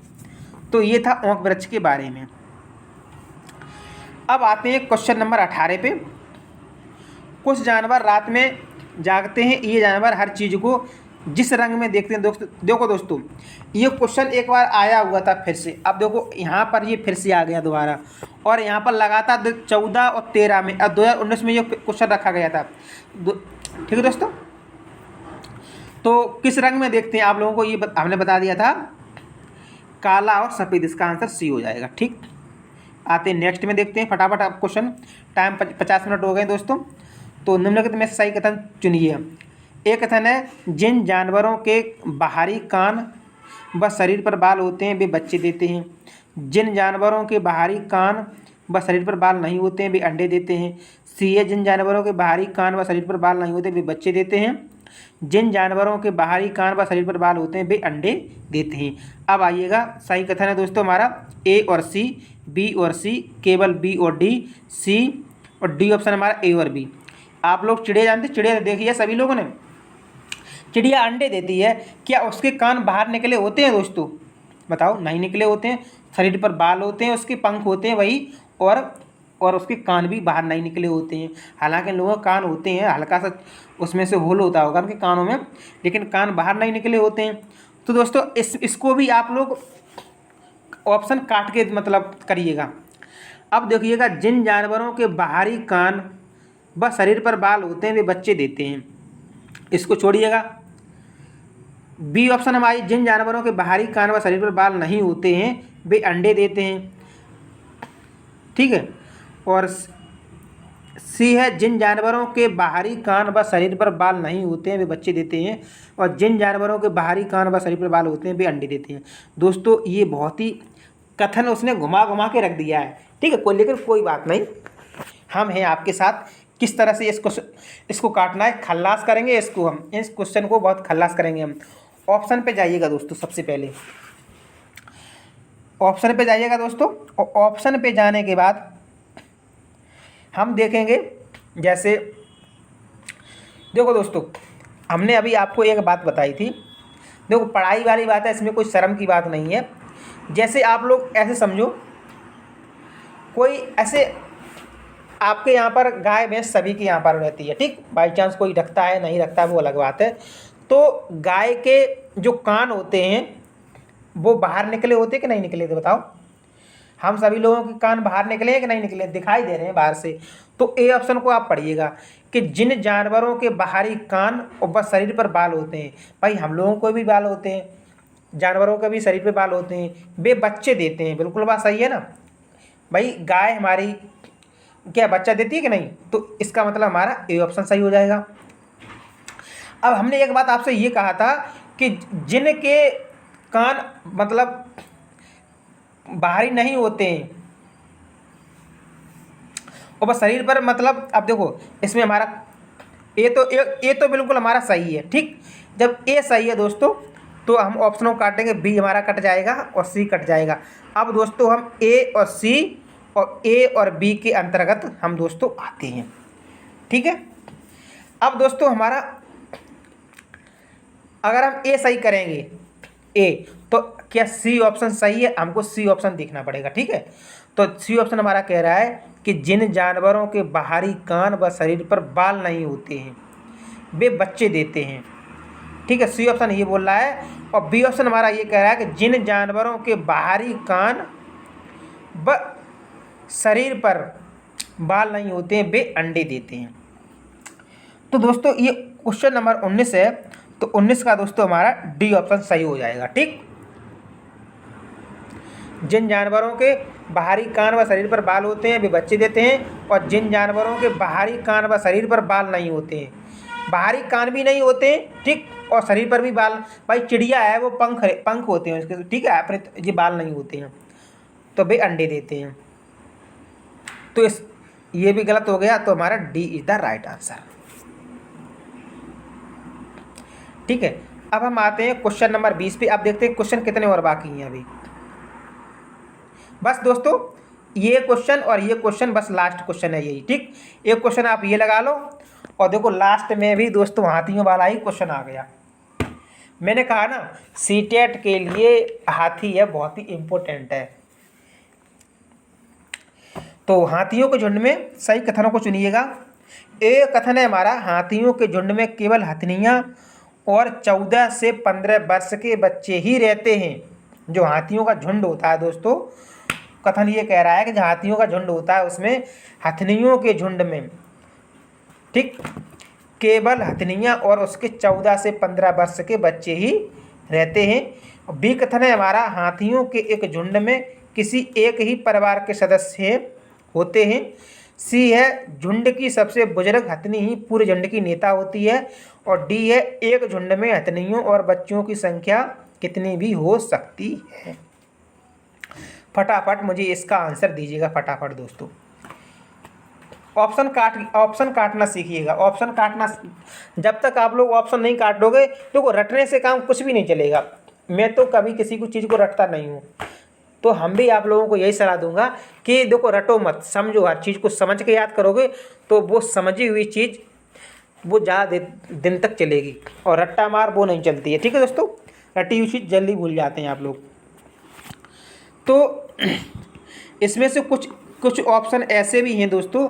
तो ये था ओक वृक्ष के बारे में। अब आते हैं क्वेश्चन नंबर 18 पे। कुछ जानवर रात में जागते हैं। ये जानवर हर चीज़ को जिस रंग में देखते हैं। देखो दोस्तों, ये क्वेश्चन एक बार आया हुआ था फिर से। अब देखो यहाँ पर ये फिर से आ गया दोबारा, और यहाँ पर लगातार 14 और 13 में, अब 2019 में ये क्वेश्चन रखा गया था। ठीक है दोस्तों, तो किस रंग में देखते हैं आप लोगों को ये हमने बता दिया था, काला और सफ़ेद। इसका आंसर सी हो जाएगा। ठीक, आते हैं नेक्स्ट में, देखते हैं फटाफट आप क्वेश्चन। टाइम 50 मिनट हो गए दोस्तों। तो निम्नलिखित में सही कथन चुनिए। एक कथन है, जिन जानवरों के बाहरी कान व शरीर पर बाल होते हैं वे बच्चे देते हैं। जिन जानवरों के बाहरी कान व शरीर पर बाल नहीं होते हैं वे अंडे देते हैं। सी है, जिन जानवरों के बाहरी कान व शरीर पर बाल नहीं होते वे बच्चे देते हैं। जिन जानवरों के बाहरी कान व शरीर पर बाल होते हैं वे अंडे देते हैं। अब आइएगा, सही कथन है दोस्तों हमारा ए और सी, बी और सी, केवल बी और डी, सी और डी ऑप्शन हमारा ए और बी। आप लोग चिड़िया जानते, चिड़िया देखी है सभी लोगों ने। चिड़िया अंडे देती है, क्या उसके कान बाहर निकले होते हैं दोस्तों? बताओ, नहीं निकले होते हैं। शरीर पर बाल होते हैं, उसके पंख होते हैं वही, और उसके कान भी बाहर नहीं निकले होते हैं। हालांकि लोगों के कान होते हैं, हल्का सा उसमें से होल होता होगा उनके कानों में, लेकिन कान बाहर नहीं निकले होते हैं। तो दोस्तों इसको भी आप लोग ऑप्शन काट के मतलब करिएगा। अब देखिएगा, जिन जानवरों के बाहरी कान व शरीर पर बाल होते हैं वे बच्चे देते हैं, इसको छोड़िएगा। बी ऑप्शन हमारी, जिन जानवरों के बाहरी कान व शरीर पर बाल नहीं होते हैं वे अंडे देते हैं। ठीक है, और सी है, जिन जानवरों के बाहरी कान व शरीर पर बाल नहीं होते हैं वे बच्चे देते हैं, और जिन जानवरों के बाहरी कान व शरीर पर बाल होते हैं वे अंडे देते हैं। दोस्तों ये बहुत ही कथन उसने घुमा घुमा के रख दिया है। ठीक है, लेकिन कोई बात नहीं, हम हैं आपके साथ। किस तरह से इसको काटना है, खल्लास करेंगे इसको, हम इस क्वेश्चन को बहुत खल्लास करेंगे हम। ऑप्शन पे जाइएगा दोस्तों, सबसे पहले ऑप्शन पे जाइएगा दोस्तों। और ऑप्शन पे जाने के बाद हम देखेंगे, जैसे देखो दोस्तों, हमने अभी आपको एक बात बताई थी। देखो, पढ़ाई वाली बात है, इसमें कोई शर्म की बात नहीं है। जैसे आप लोग ऐसे समझो, कोई ऐसे आपके यहाँ पर गाय भैंस सभी के यहाँ पर रहती है। ठीक, बाई चांस कोई रखता है नहीं रखता है वो अलग बात है। तो गाय के जो कान होते हैं वो बाहर निकले होते हैं कि नहीं निकले थे? बताओ, हम सभी लोगों के कान बाहर निकले हैं कि नहीं निकले? दिखाई दे रहे हैं बाहर से। तो ए ऑप्शन को आप पढ़िएगा कि जिन जानवरों के बाहरी कान और शरीर पर बाल होते हैं। भाई हम लोगों को भी बाल होते हैं, जानवरों के भी शरीर पर बाल होते हैं, वे बच्चे देते हैं। बिल्कुल बात सही है ना भाई? गाय हमारी क्या बच्चा देती है कि नहीं? तो इसका मतलब हमारा ए ऑप्शन सही हो जाएगा। अब हमने एक बात आपसे ये कहा था कि जिनके कान मतलब बाहरी नहीं होते हैं और बस शरीर पर मतलब, अब देखो इसमें हमारा ए तो बिल्कुल हमारा सही है। ठीक, जब ए सही है दोस्तों तो हम ऑप्शनों को काटेंगे, बी हमारा कट जाएगा और सी कट जाएगा। अब दोस्तों हम ए और सी और ए और बी के अंतर्गत हम दोस्तों आते हैं। ठीक है, अब दोस्तों हमारा अगर हम ए सही करेंगे ए, तो क्या सी ऑप्शन सही है? हमको सी ऑप्शन देखना पड़ेगा। ठीक है, तो सी ऑप्शन हमारा कह रहा है कि जिन जानवरों के बाहरी कान व शरीर पर बाल नहीं होते हैं वे बच्चे देते हैं। ठीक है, सी ऑप्शन ये बोल रहा है। और बी ऑप्शन हमारा ये कह रहा है कि जिन जानवरों के बाहरी कान व शरीर पर बाल नहीं होते हैं, वे अंडे देते हैं। तो दोस्तों ये क्वेश्चन नंबर 19 है, तो 19 का दोस्तों हमारा डी ऑप्शन सही हो जाएगा। ठीक, जिन जानवरों के बाहरी कान व शरीर पर बाल होते हैं वे बच्चे देते हैं, और जिन जानवरों के बाहरी कान व शरीर पर बाल नहीं होते हैं, बाहरी कान भी नहीं होते हैं, ठीक, और शरीर पर भी बाल, भाई चिड़िया है वो पंख होते हैं उसके, ठीक है, अपने ये बाल नहीं होते हैं, तो वे अंडे देते हैं। तो इस ये भी गलत हो गया, तो हमारा D is the right answer. ठीक है, अब हम आते हैं क्वेश्चन नंबर 20 पे। अब देखते हैं क्वेश्चन कितने और बाकी हैं अभी। बस दोस्तों ये क्वेश्चन और ये क्वेश्चन बस लास्ट क्वेश्चन है यही। ठीक, एक क्वेश्चन आप ये लगा लो, और देखो लास्ट में भी दोस्तों हाथियों वाला ही क्वेश्चन आ गया। मैंने कहा ना सीटेट के लिए हाथी है बहुत ही इम्पोर्टेंट है। तो हाथियों के झुंड में सही कथनों को चुनिएगा। एक कथन है हमारा, हाथियों के झुंड में केवल हथनियाँ और 14 से 15 वर्ष के बच्चे ही रहते हैं। जो हाथियों का झुंड होता है दोस्तों, कथन ये कह रहा है कि जो हाथियों का झुंड होता है उसमें हथनियों के झुंड में, ठीक, केवल हथनियाँ और उसके 14 से 15 वर्ष के बच्चे ही रहते हैं। बी कथन है हमारा, हाथियों के एक झुंड में किसी एक ही परिवार के सदस्य होते हैं। सी है, झुंड की सबसे बुजुर्ग हथनी ही पूरे झुंड की नेता होती है। और डी है, एक झुंड में हथनियों और बच्चों की संख्या कितनी भी हो सकती है। फटाफट मुझे इसका आंसर दीजिएगा फटाफट दोस्तों। ऑप्शन काटना सीखिएगा। ऑप्शन काटना, जब तक आप लोग ऑप्शन नहीं काटोगे तो रटने से काम कुछ भी नहीं चलेगा। मैं तो कभी किसी को चीज़ को रटता नहीं हूँ, तो हम भी आप लोगों को यही सलाह दूंगा कि देखो रटो मत, समझो, हर चीज़ को समझ के याद करोगे तो वो समझी हुई चीज़ वो ज़्यादा दिन तक चलेगी, और रट्टा मार वो नहीं चलती है। ठीक है दोस्तों, रटी हुई चीज़ जल्दी भूल जाते हैं आप लोग। तो इसमें से कुछ ऑप्शन ऐसे भी हैं दोस्तों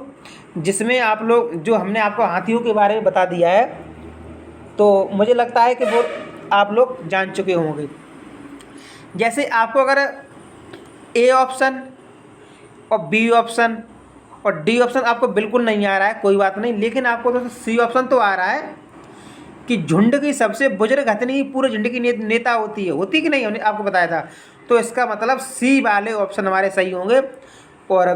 जिसमें आप लोग, जो हमने आपको हाथियों के बारे में बता दिया है, तो मुझे लगता है कि वो आप लोग जान चुके होंगे। जैसे आपको अगर ए ऑप्शन और बी ऑप्शन और डी ऑप्शन आपको बिल्कुल नहीं आ रहा है, कोई बात नहीं, लेकिन आपको दोस्तों सी ऑप्शन तो आ रहा है कि झुंड की सबसे बुजुर्ग हथनी पूरे झुंड की नेता होती है, होती कि नहीं, हमने आपको बताया था। तो इसका मतलब सी वाले ऑप्शन हमारे सही होंगे। और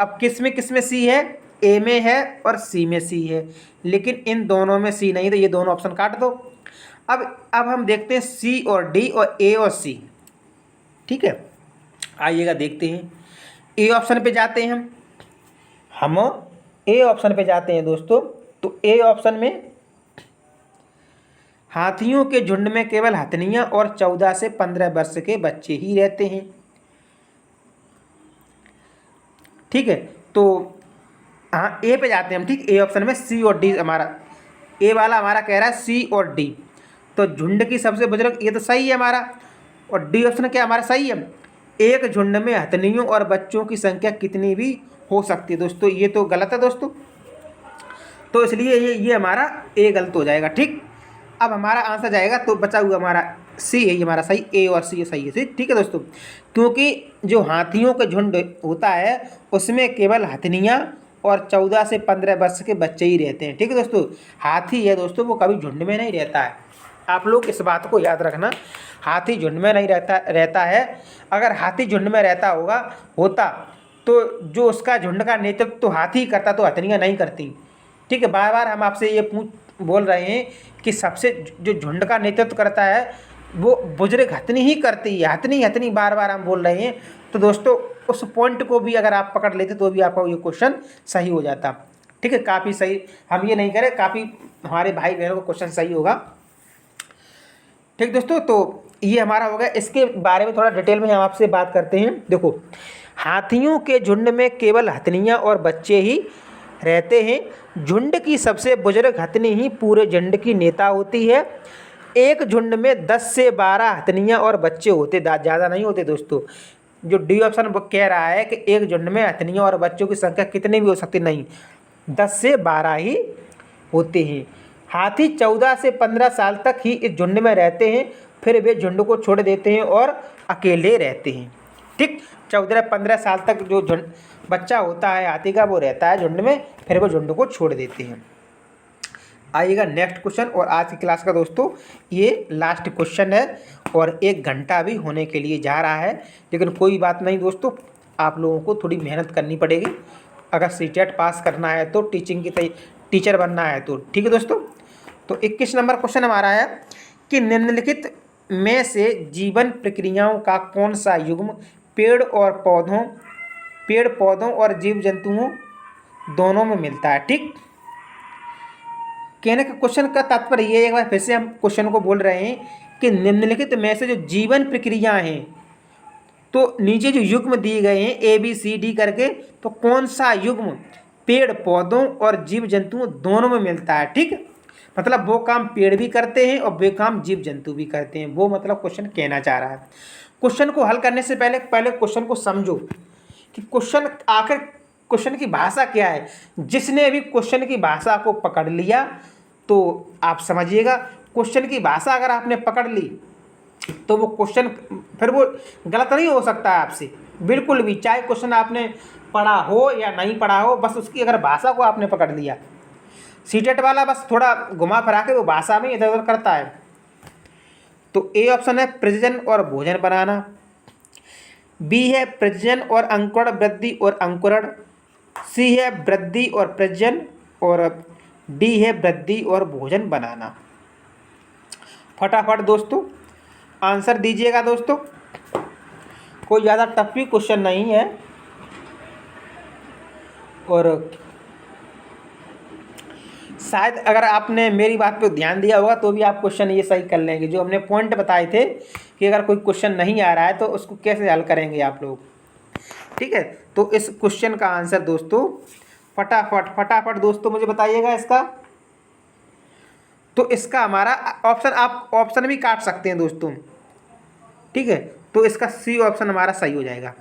अब किस में सी है, ए में है और सी में सी है, लेकिन इन दोनों में सी नहीं, तो ये दोनों ऑप्शन काट दो। अब हम देखते हैं सी और डी और ए और सी। ठीक है, आइएगा देखते हैं। ए ऑप्शन पे जाते हैं हम ए ऑप्शन पे जाते हैं दोस्तों। तो ए ऑप्शन में हाथियों के झुंड में केवल हथनियाँ और 14 से 15 वर्ष के बच्चे ही रहते हैं। ठीक है, तो हाँ ए पे जाते हैं हम। ठीक, ए ऑप्शन में सी और डी हमारा, ए वाला हमारा कह रहा है सी और डी, तो झुंड की सबसे बुजुर्ग, ये तो सही है हमारा। और डी ऑप्शन क्या हमारा सही है, एक झुंड में हथनियों और बच्चों की संख्या कितनी भी हो सकती है। दोस्तों ये तो गलत है दोस्तों, तो इसलिए ये हमारा ए गलत हो जाएगा। ठीक, अब हमारा आंसर जाएगा, तो बचा हुआ हमारा सी है, ये हमारा सही, ए और सी सही है। ठीक है दोस्तों, क्योंकि जो हाथियों का झुंड होता है उसमें केवल हथनियाँ और 14 से 15 वर्ष के बच्चे ही रहते हैं। ठीक है दोस्तों, हाथी है दोस्तों वो कभी झुंड में नहीं रहता है, आप लोग इस बात को याद रखना। हाथी झुंड में नहीं रहता है। अगर हाथी झुंड में होता तो जो उसका झुंड का नेतृत्व तो हाथी करता, तो हथनियाँ नहीं करती। ठीक है, बार बार हम आपसे ये बोल रहे हैं कि सबसे जो झुंड का नेतृत्व करता है वो बुजुर्ग हथनी ही करती है। हथनी बार बार हम बोल रहे हैं। तो दोस्तों उस पॉइंट को भी अगर आप पकड़ लेते तो भी आपका ये क्वेश्चन सही हो जाता। ठीक है, काफ़ी सही, हम ये नहीं करें, काफ़ी हमारे भाई बहनों को क्वेश्चन सही होगा। ठीक दोस्तों, तो ये हमारा हो गया। इसके बारे में थोड़ा डिटेल में हम आपसे बात करते हैं। देखो, हाथियों के झुंड में केवल हथनियाँ और बच्चे ही रहते हैं। झुंड की सबसे बुजुर्ग हथनी ही पूरे झुंड की नेता होती है। एक झुंड में 10 से 12 हथनियाँ और बच्चे होते, ज़्यादा नहीं होते दोस्तों। जो डी ऑप्शन वो कह रहा है कि एक झुंड में हथनियों और बच्चों की संख्या कितनी भी हो सकती, नहीं, 10 से 12 ही होते हैं। हाथी 14 से 15 साल तक ही इस झुंड में रहते हैं, फिर वे झुंड को छोड़ देते हैं और अकेले रहते हैं। ठीक। 14-15 साल तक जो झुंड बच्चा होता है हाथी का वो रहता है झुंड में, फिर वो झुंड को छोड़ देते हैं। आइएगा नेक्स्ट क्वेश्चन। और आज की क्लास का दोस्तों ये लास्ट क्वेश्चन है और 1 घंटा भी होने के लिए जा रहा है, लेकिन कोई बात नहीं दोस्तों, आप लोगों को थोड़ी मेहनत करनी पड़ेगी अगर सीटेट पास करना है तो, टीचिंग की टीचर बनना है तो। ठीक है दोस्तों। तो 21 नंबर क्वेश्चन हमारा है कि निम्नलिखित में से जीवन प्रक्रियाओं का कौन सा युग्म पेड़ पौधों और जीव जंतुओं दोनों में मिलता है। ठीक। कहने का क्वेश्चन का तात्पर्य ये, एक बार फिर से हम क्वेश्चन को बोल रहे हैं कि निम्नलिखित में से जो जीवन प्रक्रियाएं हैं, तो नीचे जो युग्म दिए गए हैं ABCD करके, तो कौन सा युग्म पेड़ पौधों और जीव जंतुओं दोनों में मिलता है। ठीक। मतलब वो काम पेड़ भी करते हैं और वे काम जीव जंतु भी करते हैं, वो मतलब क्वेश्चन कहना चाह रहा है। क्वेश्चन को हल करने से पहले क्वेश्चन को समझो कि क्वेश्चन आखिर क्वेश्चन की भाषा क्या है। जिसने भी क्वेश्चन की भाषा को पकड़ लिया तो आप समझिएगा, क्वेश्चन की भाषा अगर आपने पकड़ ली तो वो क्वेश्चन फिर वो गलत नहीं हो सकता है आपसे बिल्कुल भी, चाहे क्वेश्चन आपने पढ़ा हो या नहीं पढ़ा हो, बस उसकी अगर भाषा को आपने पकड़ लिया। सीटेट वाला बस थोड़ा घुमा फिरा के वो भाषा में इधर उधर करता है। तो ए ऑप्शन है प्रजनन और भोजन बनाना, बी है प्रजनन और अंकुरण वृद्धि और अंकुरण, सी है वृद्धि और प्रजनन, और डी है वृद्धि और भोजन बनाना। फटाफट दोस्तों आंसर दीजिएगा दोस्तों, कोई ज़्यादा टफ भी क्वेश्चन नहीं है और शायद अगर आपने मेरी बात पे ध्यान दिया होगा तो भी आप क्वेश्चन ये सही कर लेंगे। जो हमने पॉइंट बताए थे कि अगर कोई क्वेश्चन नहीं आ रहा है तो उसको कैसे हल करेंगे आप लोग। ठीक है। तो इस क्वेश्चन का आंसर दोस्तों फटाफट दोस्तों मुझे बताइएगा इसका। तो इसका हमारा ऑप्शन, आप ऑप्शन भी काट सकते हैं दोस्तों। ठीक है। तो इसका सी ऑप्शन हमारा सही हो जाएगा।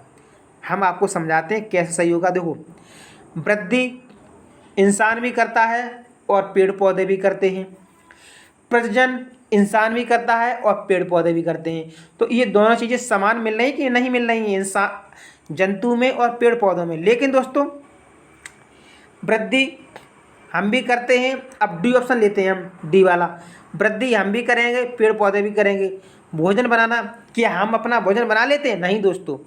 हम आपको समझाते हैं कैसे सही होगा। देखो, वृद्धि इंसान भी करता है और पेड़ पौधे भी करते हैं, प्रजनन इंसान भी करता है और पेड़ पौधे भी करते हैं। तो ये दोनों चीज़ें समान मिल रही कि नहीं मिल रही हैं इंसान जंतु में और पेड़ पौधों में। लेकिन दोस्तों वृद्धि हम भी करते हैं। अब डी ऑप्शन लेते हैं हम, डी वाला, वृद्धि हम भी करेंगे पेड़ पौधे भी करेंगे। भोजन बनाना, क्या हम अपना भोजन बना लेते हैं? नहीं दोस्तों,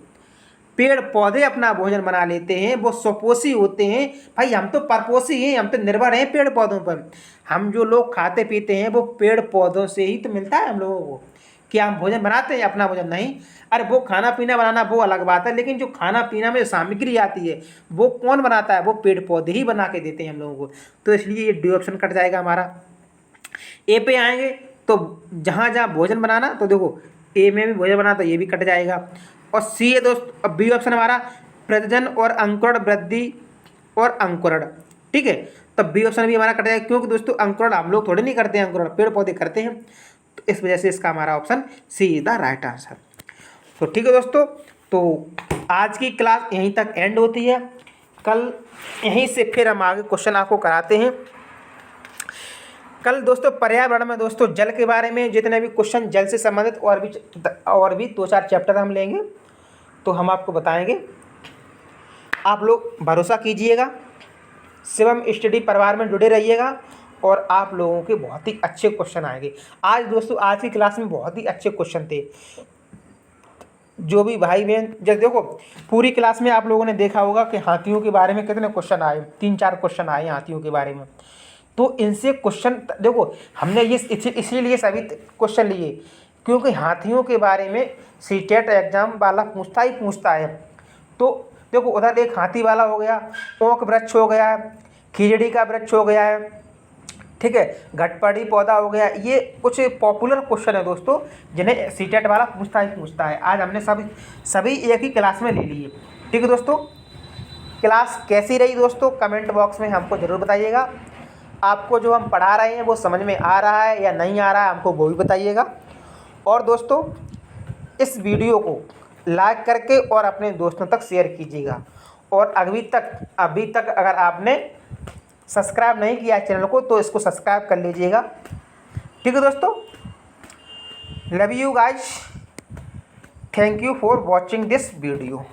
पेड़ पौधे अपना भोजन बना लेते हैं, वो स्वपोषी होते हैं। भाई हम तो परपोषी हैं, हम तो निर्भर हैं पेड़ पौधों पर। हम जो लोग खाते पीते हैं वो पेड़ पौधों से ही तो मिलता है हम लोगों को। क्या हम भोजन बनाते हैं अपना भोजन? नहीं। अरे वो खाना पीना बनाना वो अलग बात है, लेकिन जो खाना पीना में सामग्री आती है वो कौन बनाता है? वो पेड़ पौधे ही बना के देते हैं हम लोगों को। तो इसलिए ये डी ऑप्शन कट जाएगा हमारा। ए पे आएंगे तो जहाँ जहाँ भोजन बनाना, तो देखो ए में भी भोजन बनाना तो ये भी कट जाएगा। और सी है दोस्त, अब बी ऑप्शन हमारा प्रजनन और अंकुरण, वृद्धि और अंकुरण। ठीक है। तब बी ऑप्शन भी हमारा कट जाएगा, क्योंकि दोस्तों अंकुरण हम लोग थोड़े नहीं करते हैं, अंकुरण पेड़ पौधे करते हैं। तो इस वजह से इसका हमारा option C is the right answer. तो ठीक है दोस्तों, तो आज की क्लास यहीं तक एंड होती है। कल यहीं से फिर हम आगे क्वेश्चन आपको कराते हैं। कल दोस्तों पर्यावरण में दोस्तों जल के बारे में जितने भी क्वेश्चन जल से संबंधित और भी 2-4 चैप्टर हम लेंगे, तो हम आपको बताएंगे। आप लोग भरोसा कीजिएगा, शिवम स्टडी परिवार में जुड़े रहिएगा और आप लोगों के बहुत ही अच्छे क्वेश्चन आएंगे। आज दोस्तों आज की क्लास में बहुत ही अच्छे क्वेश्चन थे। जो भी भाई बहन, जब देखो पूरी क्लास में आप लोगों ने देखा होगा कि हाथियों के बारे में कितने क्वेश्चन आए, 3-4 क्वेश्चन आए हाथियों के बारे में। तो इनसे क्वेश्चन देखो हमने ये इसीलिए सभी क्वेश्चन लिए, क्योंकि हाथियों के बारे में सीटेट एग्जाम वाला पूछता है। तो देखो उधर एक हाथी वाला हो गया, ओक वृक्ष हो गया है, खिजड़ी का वृक्ष हो गया है, ठीक है, घटपड़ी पौधा हो गया। ये कुछ पॉपुलर क्वेश्चन है दोस्तों, जिन्हें सीटेट वाला पूछता है। आज हमने सभी एक ही क्लास में ले लिए। ठीक है दोस्तों, क्लास कैसी रही दोस्तों कमेंट बॉक्स में हमको ज़रूर बताइएगा। आपको जो हम पढ़ा रहे हैं वो समझ में आ रहा है या नहीं आ रहा है हमको वो भी बताइएगा। और दोस्तों इस वीडियो को लाइक करके और अपने दोस्तों तक शेयर कीजिएगा। और अभी तक अगर आपने सब्सक्राइब नहीं किया है चैनल को तो इसको सब्सक्राइब कर लीजिएगा। ठीक है दोस्तों, love you guys. Thank you for watching this video.